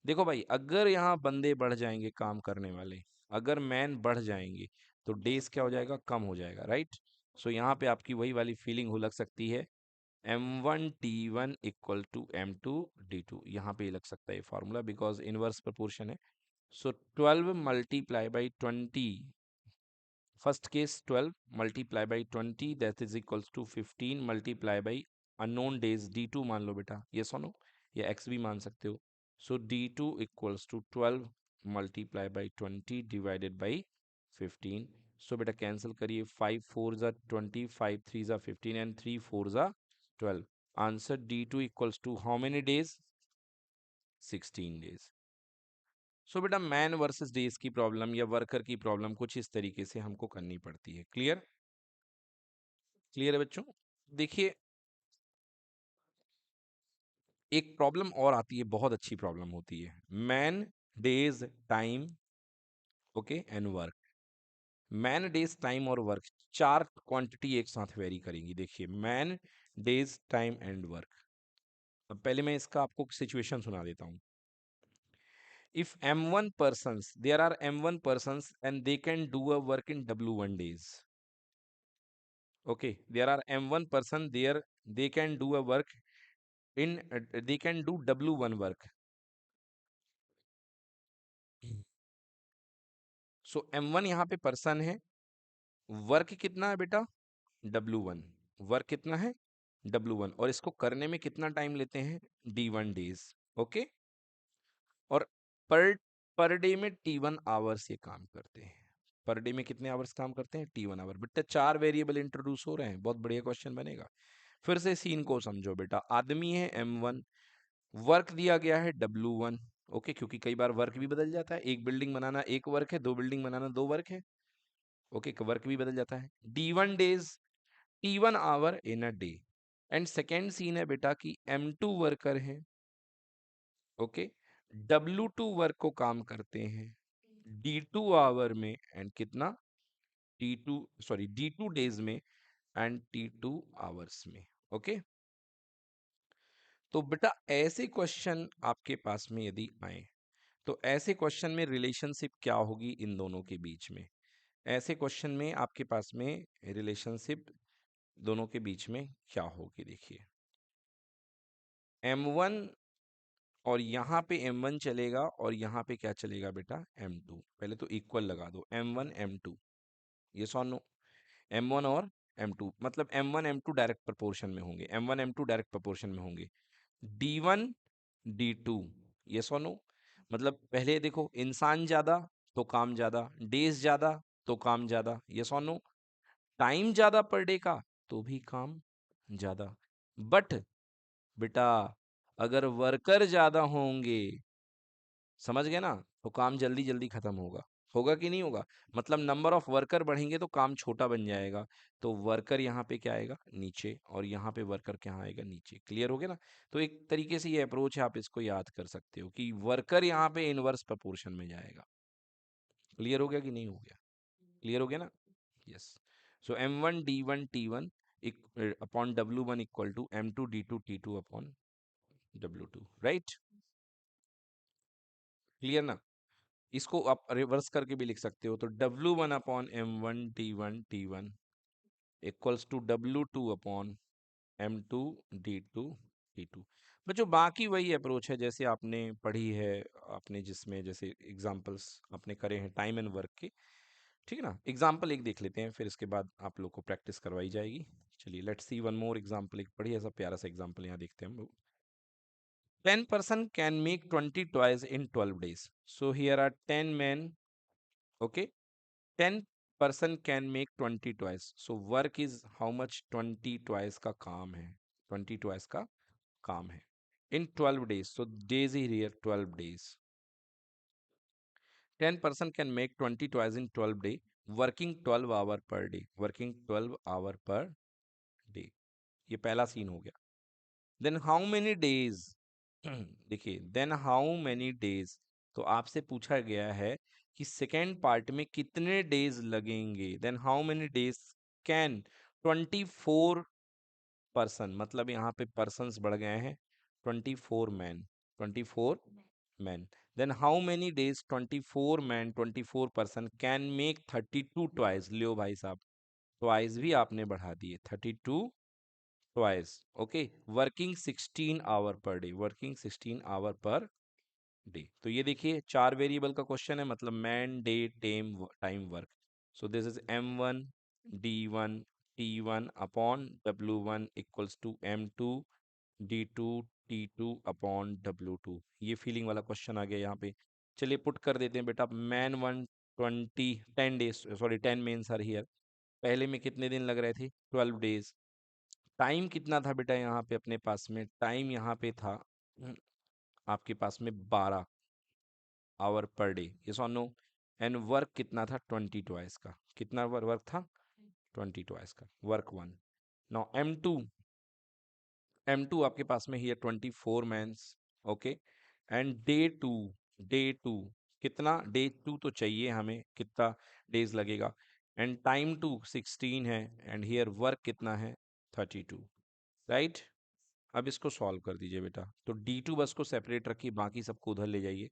देखो भाई, अगर यहाँ बंदे बढ़ जाएंगे काम करने वाले, अगर मैन बढ़ जाएंगे तो डेज क्या हो जाएगा, कम हो जाएगा, राइट। सो यहाँ पे आपकी वही वाली फीलिंग हो लग सकती है, M1 T1 equal to M2 D2, यहाँ पे लग सकता है ये फॉर्मूला, बिकॉज इनवर्स प्रोपोर्शन है। So 12 multiply by 20, first case 12 multiply by 20 that is equals to 15 multiply by unknown days D2 मान लो बेटा, ये सुनो, या x भी मान सकते हो। So D2 equals to 12 multiply by 20 divided by 15। So बेटा कैंसिल करिए, 5 4 जा 20, 5 3 जा 15 एंड 3 4 जा 12। Answer D2 equals to how many days, 16 days. So बेटा मैन वर्सेस डेज की प्रॉब्लम या वर्कर की प्रॉब्लम कुछ इस तरीके से हमको करनी पड़ती है। क्लियर, क्लियर है बच्चों। देखिए एक प्रॉब्लम और आती है, बहुत अच्छी प्रॉब्लम होती है, man days time, okay, and work. Man days time और वर्क, चार क्वांटिटी एक साथ वेरी करेंगी। देखिए man days time and work. अब पहले मैं इसका आपको सिचुएशन सुना देता हूँ। If M1 persons, there are M1 persons and they can do a work in W1 days. Okay, there are M1 person there, they can do a work in they can do W1 work. So M1 यहाँ पे पर्सन है, वर्क कितना है बेटा, W1, वर्क कितना है, W1, और इसको करने में कितना टाइम लेते हैं, D1 डेज, ओके। और पर पर डे में T1 आवर्स ये काम करते हैं। पर डे में कितने आवर्स काम करते हैं, T1 आवर। बेटा चार वेरिएबल इंट्रोड्यूस हो रहे हैं, बहुत बढ़िया क्वेश्चन बनेगा। फिर से सीन को समझो बेटा, आदमी है M1, वर्क दिया गया है W1, ओके, क्योंकि कई बार वर्क भी बदल जाता है, एक बिल्डिंग बनाना एक वर्क है, दो बिल्डिंग बनाना दो वर्क है, ओके, वर्क भी बदल जाता है। D1 days, T1 hour in a day. And second scene है बेटा कि M2 वर्कर है, ओके, W2 वर्क को काम करते हैं D2 आवर में, एंड कितना, T2 सॉरी D2 डेज में एंड T2 आवर्स में, ओके। तो बेटा ऐसे क्वेश्चन आपके पास में यदि आए तो ऐसे क्वेश्चन में रिलेशनशिप क्या होगी इन दोनों के बीच में, ऐसे क्वेश्चन में आपके पास में रिलेशनशिप दोनों के बीच में क्या होगी। देखिए M1 और यहाँ पे M1 चलेगा और यहाँ पे क्या चलेगा बेटा, M2। पहले तो इक्वल लगा दो, M1 M2, ये नो, M1 और M2, मतलब M1 M2 डायरेक्ट प्रोपोर्शन में होंगे, M1 M2 डायरेक्ट प्रोपोर्शन में होंगे। D1 D2, ये नो, मतलब पहले देखो इंसान ज्यादा तो काम ज्यादा, डेज ज्यादा तो काम ज्यादा, ये नो, टाइम ज्यादा पर डे का तो भी काम ज्यादा। बट बेटा अगर वर्कर ज्यादा होंगे, समझ गए ना, तो काम जल्दी जल्दी खत्म होगा, होगा कि नहीं होगा, मतलब नंबर ऑफ वर्कर बढ़ेंगे तो काम छोटा बन जाएगा, तो वर्कर यहाँ पे क्या आएगा, नीचे, और यहाँ पे वर्कर क्या आएगा, नीचे। क्लियर हो गया ना। तो एक तरीके से ये अप्रोच है, आप इसको याद कर सकते हो कि वर्कर यहाँ पे इनवर्स प्रोपोर्शन में जाएगा। क्लियर हो गया कि नहीं हो गया, क्लियर हो गया ना, yes. So M1 D1 T1 upon W1 equal to M2 D2 T2 upon W2, right. Clear ना। इसको आप रिवर्स करके भी लिख सकते हो, तो W1 upon M1 D1 T1 equals to W2 upon M2 D2 T2। बच्चों बाकी वही अप्रोच है जैसे आपने पढ़ी है, आपने जिसमें जैसे एग्जांपल्स आपने करे हैं टाइम एंड वर्क के, ठीक है ना। एग्जांपल एक देख लेते हैं, फिर इसके बाद आप लोग को प्रैक्टिस करवाई जाएगी। चलिए let's see one more example, एक बढ़िया सा प्यारा सा एग्जांपल यहाँ देखते हैं हम लोग। 10 person can make 20 toys in 12 days. So here are 10 men, okay, 10 person can make 20 toys. So work is how much, 20 toys का काम है, 20 toys का काम है in 12 days. So days is here 12 days. 10 person can make 20 toys in 12 day, working 12 hour per day, working 12 hour per day. ये पहला सीन हो गया। देन हाउ मेनी डेज, देखिए देन हाउ मेनी डेज, तो आपसे पूछा गया है कि सेकेंड पार्ट में कितने डेज लगेंगे। Then how many days can 24 person, मतलब यहाँ पे पर्सन्स बढ़ गए हैं, 24 man, 24 man. Then how many days 24 man 24 person can make 32 twice. लियो भाई साहब, ट्वाइस भी आपने बढ़ा दिए, 32 twice. Okay, working 16 hour per day, working 16 hour per day. तो ये देखिए 4 वेरिएबल का क्वेश्चन है, मतलब man, day, time, work. So this is M1 D1 T1 upon W1 equals to M2 D2 T2 upon W2। ये फीलिंग वाला क्वेश्चन आ गया यहाँ पे। चलिए पुट कर देते हैं बेटा। Man 120 10 days, sorry 10 mens are here. पहले में कितने दिन लग रहे थे? 12 डेज। टाइम कितना था बेटा यहाँ पे अपने पास में? टाइम यहाँ पे था आपके पास में 12 आवर पर डे, यस और नो। एंड वर्क कितना था? 20 ट्वाइस का। कितना वर्क था? 20 ट्वाइस का, वर्क वन। नाउ M2 आपके पास में ही है 24 mans. Okay, and day two कितना? डे टू तो चाहिए हमें, कितना डेज लगेगा? एंड टाइम टू 16 है, एंड हियर वर्क कितना है? 32, राइट। अब इसको सॉल्व कर दीजिए बेटा। तो D2 बस को सेपरेट रखिए, बाकी सबको उधर ले जाइए।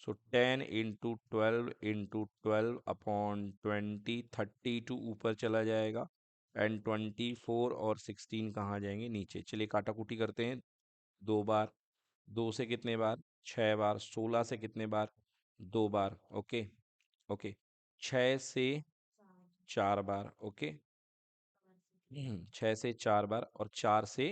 सो 10 इंटू 12 इंटू 12 अपॉन 20, 32 ऊपर चला जाएगा, एंड 24 और 16 कहाँ जाएंगे? नीचे। चलिए काटा कुटी करते हैं। 2 बार, 2 से कितने बार? 6 बार। 16 से कितने बार? 2 बार। ओके ओके, 6 से 4 बार। ओके, 6 से 4 बार, और 4 से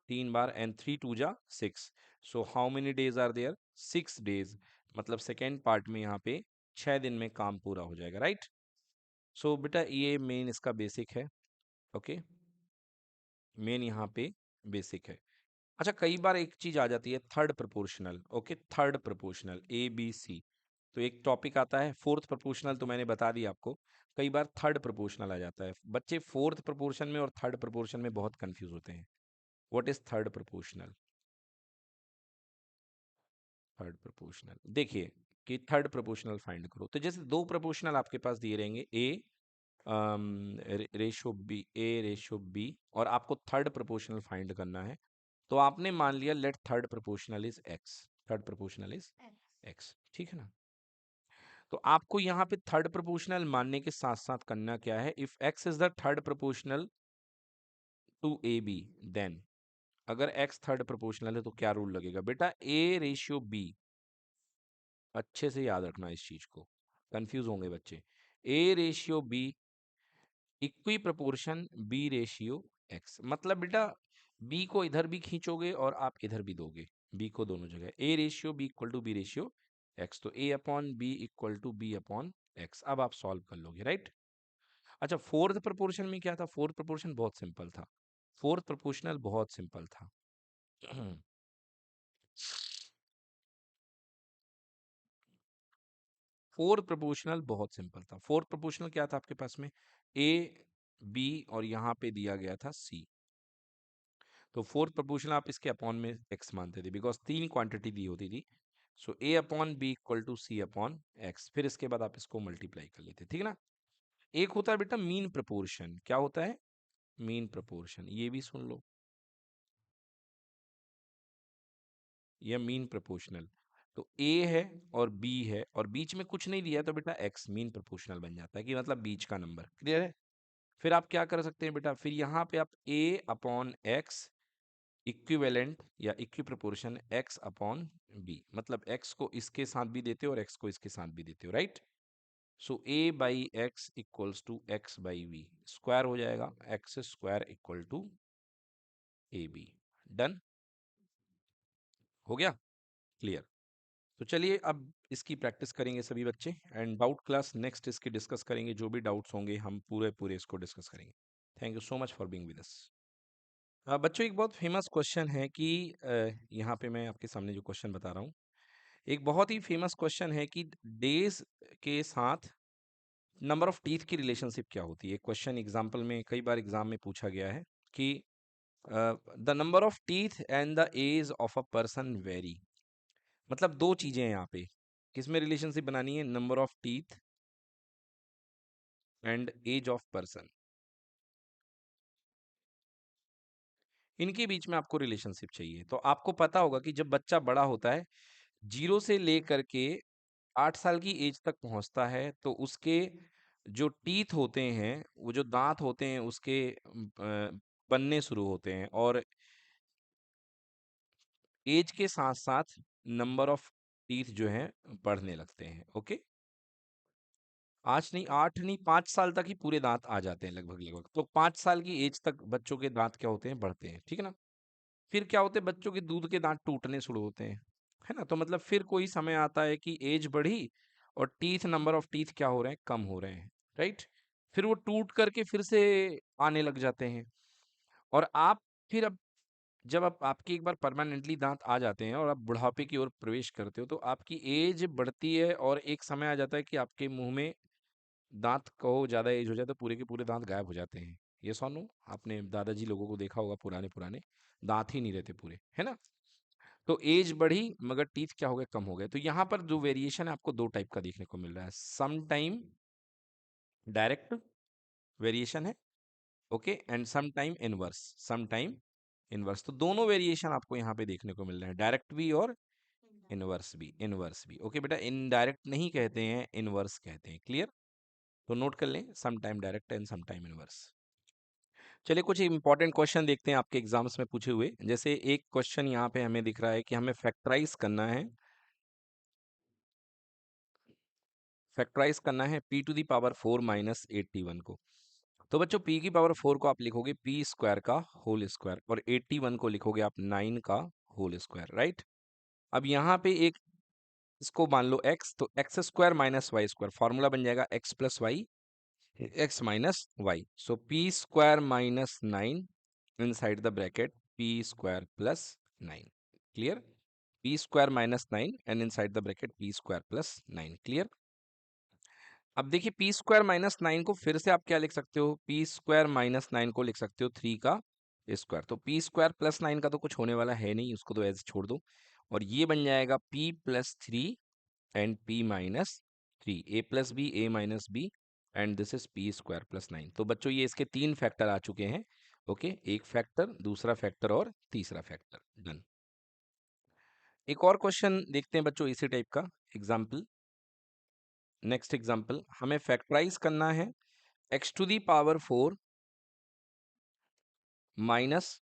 3 बार, एंड 3 2 जा 6। So how many days are there? 6 days. मतलब सेकेंड पार्ट में यहाँ पे 6 दिन में काम पूरा हो जाएगा, राइट। सो बेटा ये मेन इसका बेसिक है। ओके, मेन यहाँ पे बेसिक है। अच्छा, कई बार एक चीज आ जाती है, third proportional. Okay, third proportional ABC। तो एक टॉपिक आता है फोर्थ प्रोपोर्शनल, तो मैंने बता दिया आपको। कई बार थर्ड प्रोपोर्शनल आ जाता है। बच्चे फोर्थ प्रोपोर्शन में और थर्ड प्रोपोर्शन में बहुत कंफ्यूज होते हैं। What is third proportional? Third proportional देखिए कि थर्ड प्रोपोर्शनल फाइंड करो, तो जैसे दो प्रोपोर्शनल आपके पास दिए रहेंगे, ratio B, A ratio B, और आपको थर्ड प्रोपोर्शनल फाइंड करना है। तो आपने मान लिया let third proportional is X, third proportional is X, ठीक है ना। तो आपको यहाँ पे थर्ड प्रोपोर्शनल मानने के साथ साथ करना क्या है? If X is the third proportional to AB, then अगर X थर्ड प्रोपोर्शनल है तो क्या रूल लगेगा बेटा? A ratio B। अच्छे से याद रखना इस चीज को, कंफ्यूज होंगे बच्चे। A ratio B equi proportion B ratio X। मतलब बेटा B को इधर भी खींचोगे और आप इधर भी दोगे, B को दोनों जगह। A ratio B equal to B ratio X, तो A upon B equal to B upon X। अब आप सॉल्व कर लोगे, राइट। अच्छा, फोर्थ प्रोपोर्शन में क्या था? फोर्थ प्रोपोर्शन बहुत सिंपल था। फोर्थ प्रोपोर्शनल बहुत सिंपल था। फोर्थ प्रोपोर्शनल बहुत सिंपल था। फोर्थ प्रोपोर्शनल क्या था आपके पास में? A B और यहाँ पे दिया गया था C। तो फोर्थ प्रोपोर्शनल आप इसके अपॉन में X मानते थे, बिकॉज 3 क्वांटिटी दी होती थी। So A upon B equal to C upon X, फिर इसके बाद आप इसको मल्टीप्लाई कर लेते, ठीक है ना। एक होता है बेटा मीन प्रोपोर्शन। क्या होता है? मीन प्रोपोर्शन, ये भी सुन लो, ये मीन प्रोपोर्शनल। तो A है और B है और बीच में कुछ नहीं दिया, तो बेटा X मीन प्रोपोर्शनल बन जाता है, कि मतलब बीच का नंबर। क्लियर है? फिर आप क्या कर सकते हैं बेटा? फिर यहाँ पे आप A अपॉन X इक्विवेलेंट या equi proportion X upon B, मतलब X को इसके साथ भी देते हो और X को इसके साथ भी देते हो, right. So A by X equals to X by V, square हो जाएगा, X square equal to AB। Done हो गया, क्लियर। तो चलिए अब इसकी प्रैक्टिस करेंगे सभी बच्चे, एंड डाउट क्लास नेक्स्ट इसकी डिस्कस करेंगे। जो भी डाउट्स होंगे हम पूरे पूरे इसको डिस्कस करेंगे। Thank you so much for being with us. बच्चों एक बहुत फेमस क्वेश्चन है कि यहाँ पे मैं आपके सामने जो क्वेश्चन बता रहा हूँ, एक बहुत ही फेमस क्वेश्चन है कि डेज के साथ नंबर ऑफ टीथ की रिलेशनशिप क्या होती है। क्वेश्चन एग्जाम्पल में कई बार एग्जाम में पूछा गया है कि the number of teeth and the age of a person vary. मतलब दो चीजें हैं यहाँ पे, किसमें रिलेशनशिप बनानी है? Number of teeth and age of person, इनके बीच में आपको रिलेशनशिप चाहिए। तो आपको पता होगा कि जब बच्चा बड़ा होता है 0 से लेकर के 8 साल की एज तक पहुंचता है, तो उसके जो टीथ होते हैं, वो जो दांत होते हैं उसके बनने शुरू होते हैं, और एज के साथ साथ नंबर ऑफ टीथ जो हैं बढ़ने लगते हैं। ओके, आज नहीं, 8 नहीं, 5 साल तक ही पूरे दांत आ जाते हैं लगभग लगभग। तो 5 साल की एज तक बच्चों के दांत क्या होते हैं, बढ़ते हैं, ठीक है ना। फिर क्या होते हैं, बच्चों के दूध के दांत टूटने शुरू होते हैं, है ना। तो मतलब फिर कोई समय आता है कि एज बढ़ी और टीथ, नंबर ऑफ टीथ क्या हो रहे हैं, कम हो रहे हैं, राइट। फिर वो टूट करके फिर से आने लग जाते हैं। और आप फिर अब जब आप आपके एक बार परमानेंटली दांत आ जाते हैं और आप बुढ़ापे की ओर प्रवेश करते हो, तो आपकी एज बढ़ती है और एक समय आ जाता है कि आपके मुंह में दांत को ज्यादा एज हो जाए तो पूरे के पूरे दांत गायब हो जाते हैं। ये सुनो, आपने दादाजी लोगों को देखा होगा, पुराने पुराने दांत ही नहीं रहते पूरे, है ना। तो एज बढ़ी मगर टीथ क्या हो गए, कम हो गए। तो यहाँ पर जो वेरिएशन है आपको दो टाइप का देखने को मिल रहा है। सम टाइम डायरेक्ट वेरिएशन है, okay, and some time inverse, some time inverse. तो दोनों वेरिएशन आपको यहाँ पे देखने को मिल रहे हैं, डायरेक्ट भी और इनवर्स भी, इनवर्स भी। ओके बेटा, इनडायरेक्ट नहीं कहते हैं, इनवर्स कहते हैं, क्लियर। तो नोट कर लें, some time direct and some time inverse. चलिए कुछ इंपॉर्टेंट क्वेश्चन देखते हैं आपके एग्जाम्स में पूछे हुए। जैसे एक क्वेश्चन यहाँ पे हमें दिख रहा है कि हमें फैक्टराइज करना है, फैक्टराइज करना है p to the power 4 minus 81 को। तो बच्चों p की पावर 4 को आप लिखोगे p स्क्वायर का होल स्क्वायर, और 81 को लिखोगे आप 9 का होल स्क्वायर, राइट। अब यहाँ पे एक इसको मान लो x, तो X square minus Y square, formula बन जाएगा x plus Y, X minus Y. So p square minus 9 inside the bracket p square plus 9, clear. p square minus 9 and inside the bracket p square plus 9, clear. अब देखिए पी स्क्वायर माइनस 9 को फिर से आप क्या लिख सकते हो, पी स्क्वायर माइनस 9 को लिख सकते हो 3 का स्क्वायर। तो पी स्क्वायर प्लस 9 का तो कुछ होने वाला है नहीं, उसको तो ऐसे छोड़ दो। और ये बन जाएगा p plus 3 and p minus 3, A plus B, A minus B, and this is P square plus 9। तो बच्चों ये इसके तीन फैक्टर आ चुके हैं। ओके, एक फैक्टर, दूसरा फैक्टर और तीसरा फैक्टर, डन। एक और क्वेश्चन देखते हैं बच्चों इसी टाइप का एग्जाम्पल। नेक्स्ट एग्जाम्पल, हमें फैक्टराइज करना है x to the power 4 minus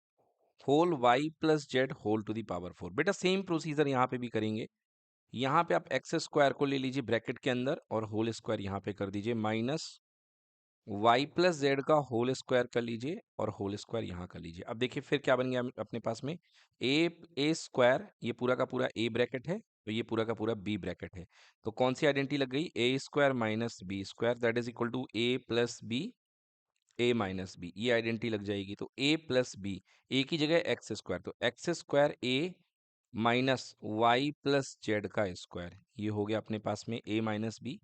whole y plus Z whole to the power 4। बेटा सेम प्रोसीजर यहाँ पे भी करेंगे। यहाँ पे आप एक्स स्क्वायर को ले लीजिए ब्रैकेट के अंदर और होल स्क्वायर यहाँ पे कर दीजिए, माइनस y प्लस जेड का होल स्क्वायर कर लीजिए और होल स्क्वायर यहाँ कर लीजिए। अब देखिए फिर क्या बन गया अपने पास में, ए स्क्वायर, ये पूरा का पूरा ए ब्रैकेट है, तो ये पूरा का पूरा बी ब्रैकेट है। तो कौन सी आइडेंटिटी लग गई, A square minus B square that is equal to A plus B, A minus B, ये आइडेंटिटी लग जाएगी। तो ए प्लस बी, ए की जगह एक्स स्क्वायर, तो X square A minus Y plus Z का स्क्वायर, ये हो गया अपने पास में A minus B,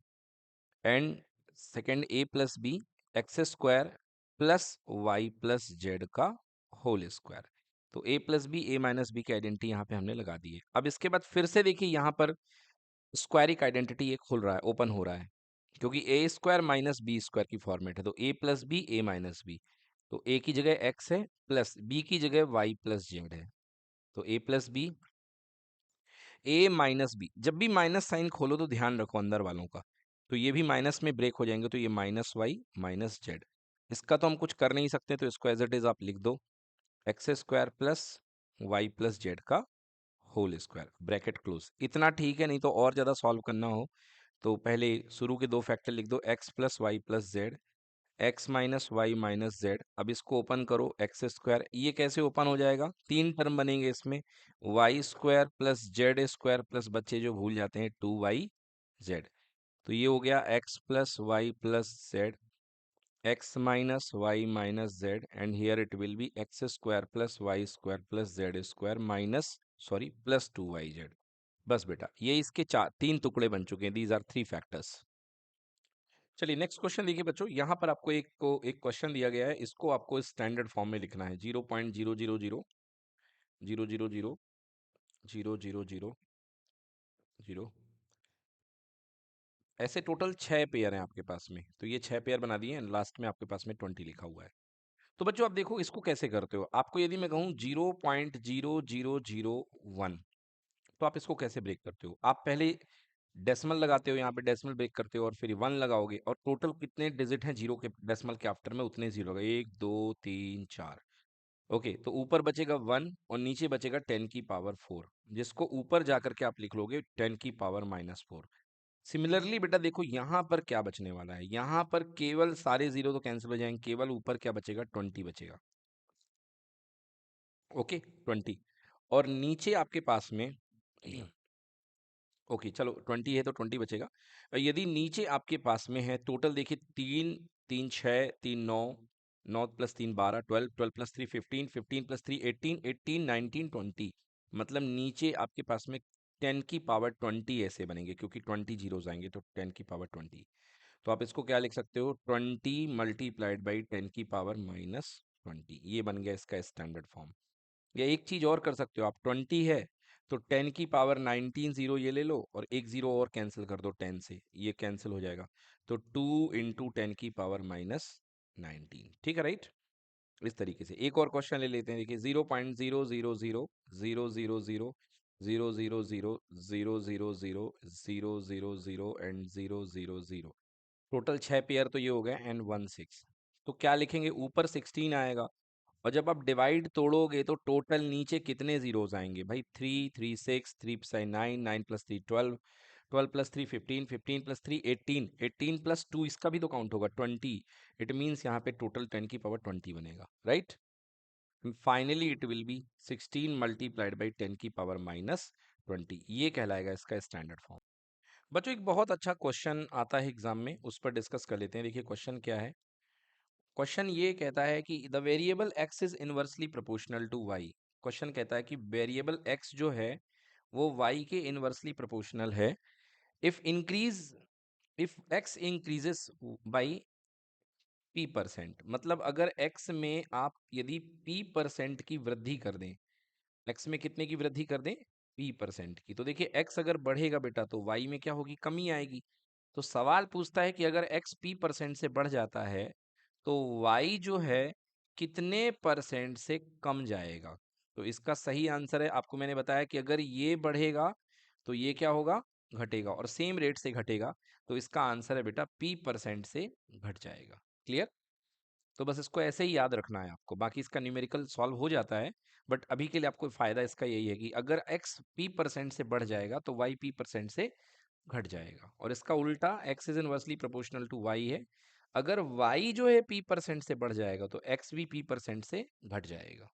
and second A plus B, X square plus Y plus Z का होल स्क्वायर। तो A plus B, A minus B की आइडेंटिटी यहाँ पे हमने लगा दी है। अब इसके बाद फिर से देखिए यहाँ पर स्क्वायरिक आइडेंटिटी एक खुल रहा है, ओपन हो रहा है, क्योंकि ए स्क्वायर माइनस बी स्क्वायर की फॉर्मेट है। तो A plus B, A minus B, तो ए की जगह एक्स है प्लस बी की जगह वाई प्लस जेड है। तो A plus B, A minus B, जब भी माइनस साइन खोलो तो ध्यान रखो अंदर वालों का, तो ये भी माइनस में ब्रेक हो जाएंगे, तो ये माइनस वाई माइनस जेड। इसका तो हम कुछ कर नहीं सकते, तो इसको एज इट इज आप लिख दो, X square plus Y plus Z का होल स्क्वायर, ब्रैकेट क्लोज। इतना ठीक है, नहीं तो और ज़्यादा सॉल्व करना हो तो पहले शुरू के दो फैक्टर लिख दो, X plus Y plus Z, X minus Y minus Z. अब इसको ओपन करो, एक्स स्क्वायर, ये कैसे ओपन हो जाएगा, तीन टर्म बनेंगे इसमें, Y square plus Z square plus बच्चे जो भूल जाते हैं 2y जेड। तो ये हो गया X plus Y plus Z, X minus Y minus Z, and here it will be X square plus Y square plus Z square minus, sorry, plus 2y Z. बस बेटा ये इसके चार तीन टुकड़े बन चुके हैं, दीज आर थ्री फैक्टर्स। चलिए नेक्स्ट क्वेश्चन देखिए बच्चों, यहाँ पर आपको एक क्वेश्चन दिया गया है, इसको आपको स्टैंडर्ड फॉर्म में लिखना है, 0.000000000, ऐसे टोटल 6 पेयर हैं आपके पास में, तो ये 6 पेयर बना दिए हैं, लास्ट में आपके पास में 20 लिखा हुआ है। तो बच्चों आप देखो इसको कैसे करते हो, आपको यदि मैं कहूँ 0.0001 तो आप इसको कैसे ब्रेक करते हो? आप पहले डेसिमल लगाते हो, यहाँ पे डेसिमल ब्रेक करते हो और फिर 1 लगाओगे और टोटल कितने डिजिट हैं जीरो के डेसिमल के आफ्टर में, उतने जीरो होगा, 1 2 3 4। ओके, तो ऊपर बचेगा 1 और नीचे बचेगा 10 की पावर 4, जिसको ऊपर जाकर के आप लिख लोगे 10 की पावर -4। सिमिलरली बेटा देखो यहाँ पर क्या बचने वाला है, यहाँ पर केवल सारे जीरो तो कैंसिल हो जाएंगे, केवल ऊपर क्या बचेगा, 20 बचेगा। ओके 20, और नीचे आपके पास में ओके चलो 20 है तो 20 बचेगा। यदि नीचे आपके पास में है टोटल, देखिए 3 3 6 3 9, 9 प्लस 3 12, 12 12 प्लस 3 15, 15 प्लस 3 18, 18 19 20, मतलब नीचे आपके पास में 10 की पावर 20 ऐसे बनेंगे, क्योंकि 20 जीरोस आएंगे तो 10 की पावर 20। तो आप इसको क्या लिख सकते हो, 20 मल्टीप्लाइड बाई 10 की पावर -20, ये बन गया इसका स्टैंडर्ड फॉर्म। या एक चीज और कर सकते हो आप, 20 है तो 10 की पावर 19 जीरो ये ले लो और एक जीरो और कैंसिल कर दो 10 से, ये कैंसिल हो जाएगा, तो 2 इंटू 10 की पावर -19। ठीक है राइट। इस तरीके से एक और क्वेश्चन ले लेते हैं, देखिए 0.000000000000000 एंड 000, टोटल 6 पेयर तो ये हो गया एंड 1 6। तो क्या लिखेंगे, ऊपर 16 आएगा और जब आप डिवाइड तोड़ोगे तो टोटल नीचे कितने जीरोस आएंगे भाई, 3 3 6, 3 9 9 प्लस 3 12, 12 प्लस 3 15, 15 प्लस 3 18, 18 प्लस 2 इसका भी तो काउंट होगा 20। इट मीन्स यहाँ पे टोटल 10 की पावर 20 बनेगा, right. Finally it will B 16 multiplied by 10 की पावर -20, ये कहलाएगा इसका स्टैंडर्ड फॉर्म। बच्चों एक बहुत अच्छा क्वेश्चन आता है एग्जाम में, उस पर डिस्कस कर लेते हैं। देखिए क्वेश्चन क्या है, क्वेश्चन ये कहता है कि the variable x is inversely proportional to y। Question कहता है कि वेरिएबल x जो है वो y के इनवर्सली प्रोपोर्शनल है if increase if x increases by p%, मतलब अगर x में आप यदि p% की वृद्धि कर दें, x में कितने की वृद्धि कर दें, p% की, तो देखिए x अगर बढ़ेगा बेटा तो y में क्या होगी, कमी आएगी। तो सवाल पूछता है कि अगर x p% से बढ़ जाता है तो y जो है कितने परसेंट से कम जाएगा। तो इसका सही आंसर है, आपको मैंने बताया कि अगर ये बढ़ेगा तो ये क्या होगा, घटेगा, और सेम रेट से घटेगा, तो इसका आंसर है बेटा p% से घट जाएगा। क्लियर। तो बस इसको ऐसे ही याद रखना है आपको, बाकी इसका न्यूमेरिकल सॉल्व हो जाता है, बट अभी के लिए आपको फायदा इसका यही है कि अगर x p% से बढ़ जाएगा तो y p% से घट जाएगा, और इसका उल्टा x is inversely proportional to y है, अगर y जो है p% से बढ़ जाएगा तो x भी p% से घट जाएगा।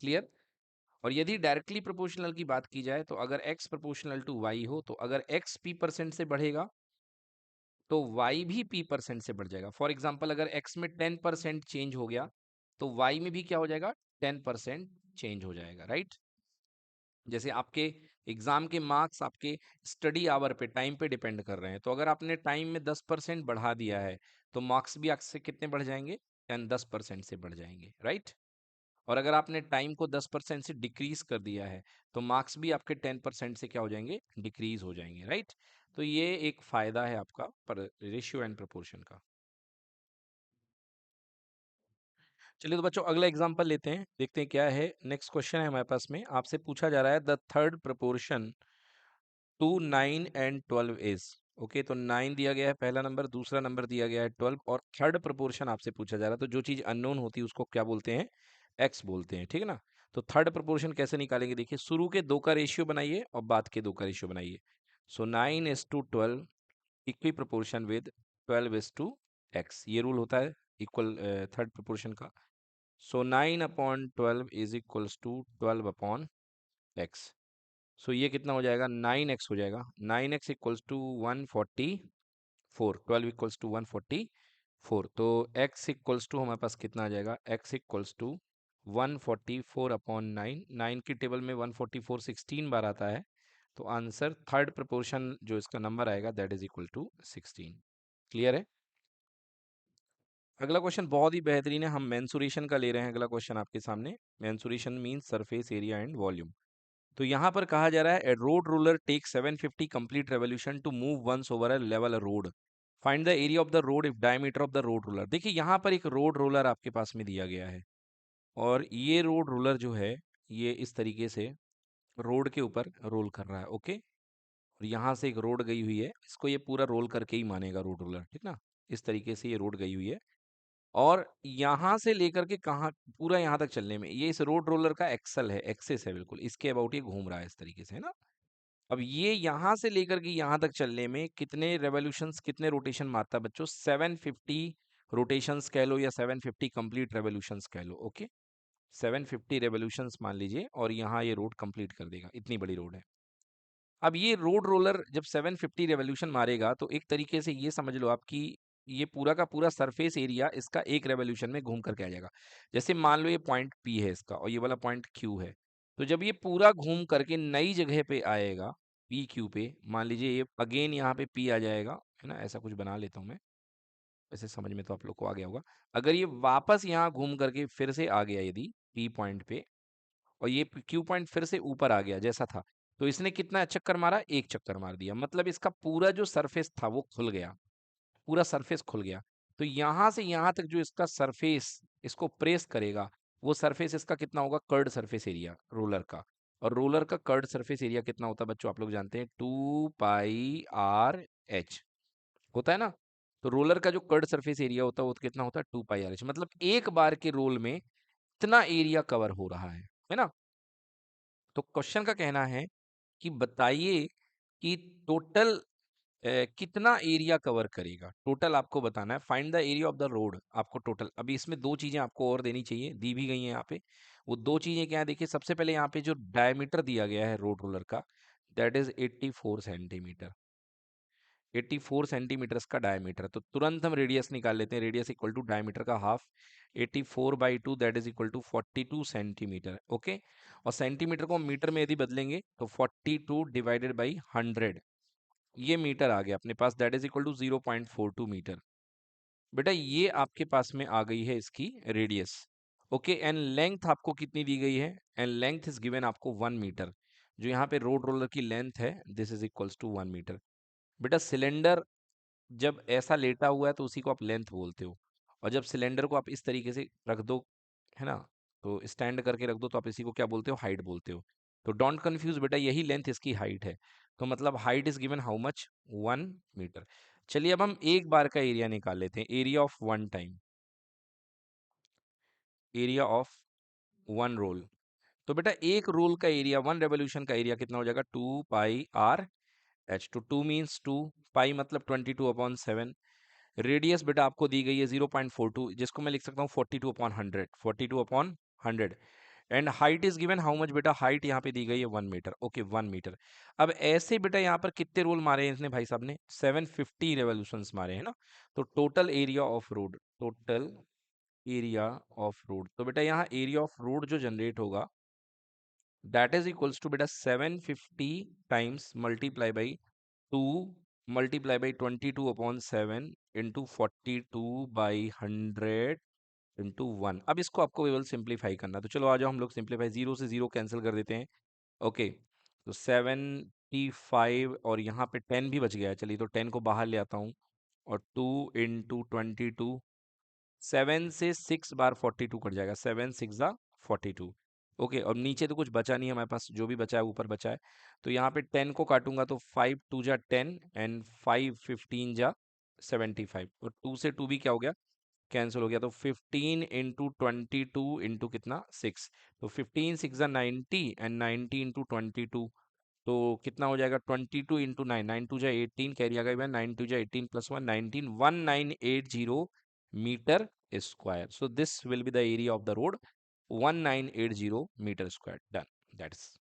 क्लियर। और यदि डायरेक्टली प्रोपोर्शनल की बात की जाए तो अगर x प्रोपोर्शनल टू y हो तो अगर x p% से बढ़ेगा तो y भी p% से बढ़ जाएगा। फॉर एग्जाम्पल अगर x में 10% चेंज हो गया तो y में भी क्या हो जाएगा, 10% चेंज हो जाएगा, राइट। जैसे आपके एग्जाम के मार्क्स आपके स्टडी आवर पे, टाइम पे डिपेंड कर रहे हैं, तो अगर आपने टाइम में 10% बढ़ा दिया है तो मार्क्स भी आपसे कितने बढ़ जाएंगे, 10% से बढ़ जाएंगे, राइट। और अगर आपने टाइम को 10% से डिक्रीज कर दिया है तो मार्क्स भी आपके 10% से क्या हो जाएंगे, डिक्रीज हो जाएंगे, राइट। तो ये एक फायदा है आपका पर रेशियो एंड प्रोपोर्शन का। चलिए तो बच्चों अगला एग्जांपल लेते हैं, देखते हैं क्या है। नेक्स्ट क्वेश्चन है हमारे पास में, आपसे पूछा जा रहा है the third proportion to 9 and 12 इज। ओके, तो 9 दिया गया है पहला नंबर, दूसरा नंबर दिया गया है 12, और थर्ड प्रोपोर्शन आपसे पूछा जा रहा है। तो जो चीज अननोन होती है उसको क्या बोलते हैं, एक्स बोलते हैं, ठीक है ना। तो थर्ड प्रोपोर्शन कैसे निकालेंगे, देखिए शुरू के दो का रेशियो बनाइए और बाद के दो का रेशियो बनाइए। सो 9:12 इक्वी प्रोपोर्शन विद 12:x, ये रूल होता है इक्वल थर्ड प्रोपोर्शन का। सो 9/12 इज इक्वल्स टू 12/x। सो ये कितना हो जाएगा, 9x हो जाएगा, 9x equals to 144, 12 equals to 144, तो x इक्वल्स टू हमारे पास कितना आ जाएगा, x इक्वल्स टू 144/9, 9 की टेबल में 144 16 बार आता है, तो आंसर थर्ड प्रोपोर्शन जो इसका नंबर आएगा that is equal to 16। Clear है। अगला क्वेश्चन बहुत ही बेहतरीन है, हम मेंसुरेशन का ले रहे हैं। अगला क्वेश्चन आपके सामने, mensuration means surface area and volume. तो यहाँ पर कहा जा रहा है A road roller take 750 complete revolution to move once over a level road, find the area of the road if diameter of the road roller. देखिए यहाँ पर एक रोड रूलर आपके पास में दिया गया है, और ये रोड रूलर जो है ये इस तरीके से रोड के ऊपर रोल कर रहा है, ओके। और यहाँ से एक रोड गई हुई है, इसको ये पूरा रोल करके ही मानेगा रोड रोलर, ठीक ना। इस तरीके से ये रोड गई हुई है, और यहाँ से लेकर के कहाँ, पूरा यहाँ तक चलने में ये इस रोड रोलर का एक्सल है, एक्सिस है, बिल्कुल इसके अबाउट ये घूम रहा है इस तरीके से, है ना। अब ये यहाँ से लेकर के यहाँ तक चलने में कितने रेवोल्यूशंस, कितने रोटेशन मारता है बच्चों? 750 रोटेशंस कह लो, या 750 कंप्लीट रेवोल्यूशंस कह लो, ओके। 750 रेवोल्यूशंस मान लीजिए, और यहाँ ये रोड कंप्लीट कर देगा, इतनी बड़ी रोड है। अब ये रोड रोलर जब 750 रेवोल्यूशन मारेगा, तो एक तरीके से ये समझ लो आप कि ये पूरा का पूरा सरफेस एरिया इसका एक रेवोल्यूशन में घूम करके आ जाएगा। जैसे मान लो ये पॉइंट P है इसका, और ये वाला पॉइंट Q है, तो जब ये पूरा घूम करके नई जगह पे आएगा, पी क्यू पे, मान लीजिए ये अगेन यहाँ पे P आ जाएगा, है ना, ऐसा कुछ बना लेता हूँ मैं, वैसे समझ में तो आप लोग को आ गया होगा। अगर ये वापस यहाँ घूम करके फिर से आ गया यदि P पॉइंट पे, और ये क्यू पॉइंट फिर से ऊपर आ गया जैसा था, तो इसने कितना चक्कर मारा? एक चक्कर मार दिया, मतलब इसका पूरा जो सरफेस था वो खुल गया, पूरा सरफेस खुल गया। तो यहां से यहां तक जो इसका सरफेस इसको प्रेस करेगा, वो सरफेस इसका कितना होगा? कर्ड सरफेस एरिया रोलर का। और रोलर का कर्ड सरफेस एरिया कितना होता है बच्चों? आप लोग जानते हैं, 2πr/h होता है ना। तो रोलर का जो कर्ड सरफेस एरिया होता है वो कितना होता है? 2πr/h, मतलब एक बार के रोल में इतना एरिया कवर हो रहा है ना। तो क्वेश्चन का कहना है कि बताइए कि टोटल कितना एरिया कवर करेगा, टोटल आपको बताना है। Find the area of the road, आपको टोटल। अभी इसमें दो चीजें आपको और देनी चाहिए, दी भी गई हैं यहाँ पे। वो दो चीजें क्या है? देखिए, सबसे पहले यहाँ पे जो डायमीटर दिया गया है रोड रोलर का, दैट इज 84 सेंटीमीटर। 84 सेंटीमीटर का डायमीटर, तो तुरंत हम रेडियस निकाल लेते हैं। रेडियस इक्वल टू डायमीटर का half, 84/2 that is equal to 42 centimetre, okay. और सेंटीमीटर को हम मीटर में यदि बदलेंगे तो 42 डिवाइडेड बाई 100, ये मीटर आ गया अपने पास, that is equal to 0.42 metre. बेटा ये आपके पास में आ गई है इसकी रेडियस, ओके। एंड लेंथ आपको कितनी दी गई है? एंड लेंथ इज गिवन आपको 1 मीटर। जो यहाँ पे रोड रोलर की लेंथ है, this is equals to 1 metre. बेटा सिलेंडर जब ऐसा लेटा हुआ है तो उसी को आप लेंथ बोलते हो, और जब सिलेंडर को आप इस तरीके से रख दो, है ना, तो स्टैंड करके रख दो, तो आप इसी को क्या बोलते हो? हाइट बोलते हो। तो डोंट कंफ्यूज बेटा, यही लेंथ इसकी हाइट है। तो मतलब height is given how much? 1 metre. चलिए अब हम एक बार का एरिया निकाल लेते हैं, area of one time, area of one roll. तो बेटा एक रोल का एरिया, वन रेवोल्यूशन का एरिया कितना हो जाएगा? 2πr/h। तो 2 मीन्स 2, पाई मतलब 22/7। रेडियस बेटा आपको दी गई है 0.42, जिसको मैं लिख सकता हूँ 42/100, 42/100। And height is given how much बेटा? हाइट यहाँ पे दी गई है 1 मीटर, ओके 1 मीटर। अब ऐसे बेटा यहाँ पर कितने रोल मारे हैं इसने भाई साहब ने? 750 रेवोल्यूशंस मारे हैं ना। तो total area of road, total area of road, तो बेटा यहाँ एरिया ऑफ रोड जो जनरेट होगा, दैट इज इक्वल्स टू बेटा 750 times multiply by 2 multiply by 22/7 into 42/100 into 1। अब इसको आपको केवल सिंप्लीफाई करना, तो चलो आ जाओ हम लोग सिंप्लीफाई, जीरो से जीरो कैंसिल कर देते हैं, ओके। तो 75, और यहाँ पे 10 भी बच गया है, चलिए तो 10 को बाहर ले आता हूँ, और 2 × 22, 7 से 6 बार 42 कट जाएगा, 7 6 × 42, ओके। और नीचे तो कुछ बचा नहीं है हमारे पास, जो भी बचा है ऊपर बचा है। तो यहाँ पे 10 को काटूंगा तो 5 × 2 = 10, एंड 5 × 15 = 75, और 2 से 2 भी क्या हो गया? कैंसिल हो गया। तो 15 × 22 इंटू कितना? 6। तो 15 × 6 = 90, एंड 90 × 22, तो कितना हो जाएगा? 22 × 9, 9 × 2 = 18, कैरी आ गया 9 × 2 = 18 + 1 19, 1980 metre square. So this will be the area of the road, 1980 metre square, done, that's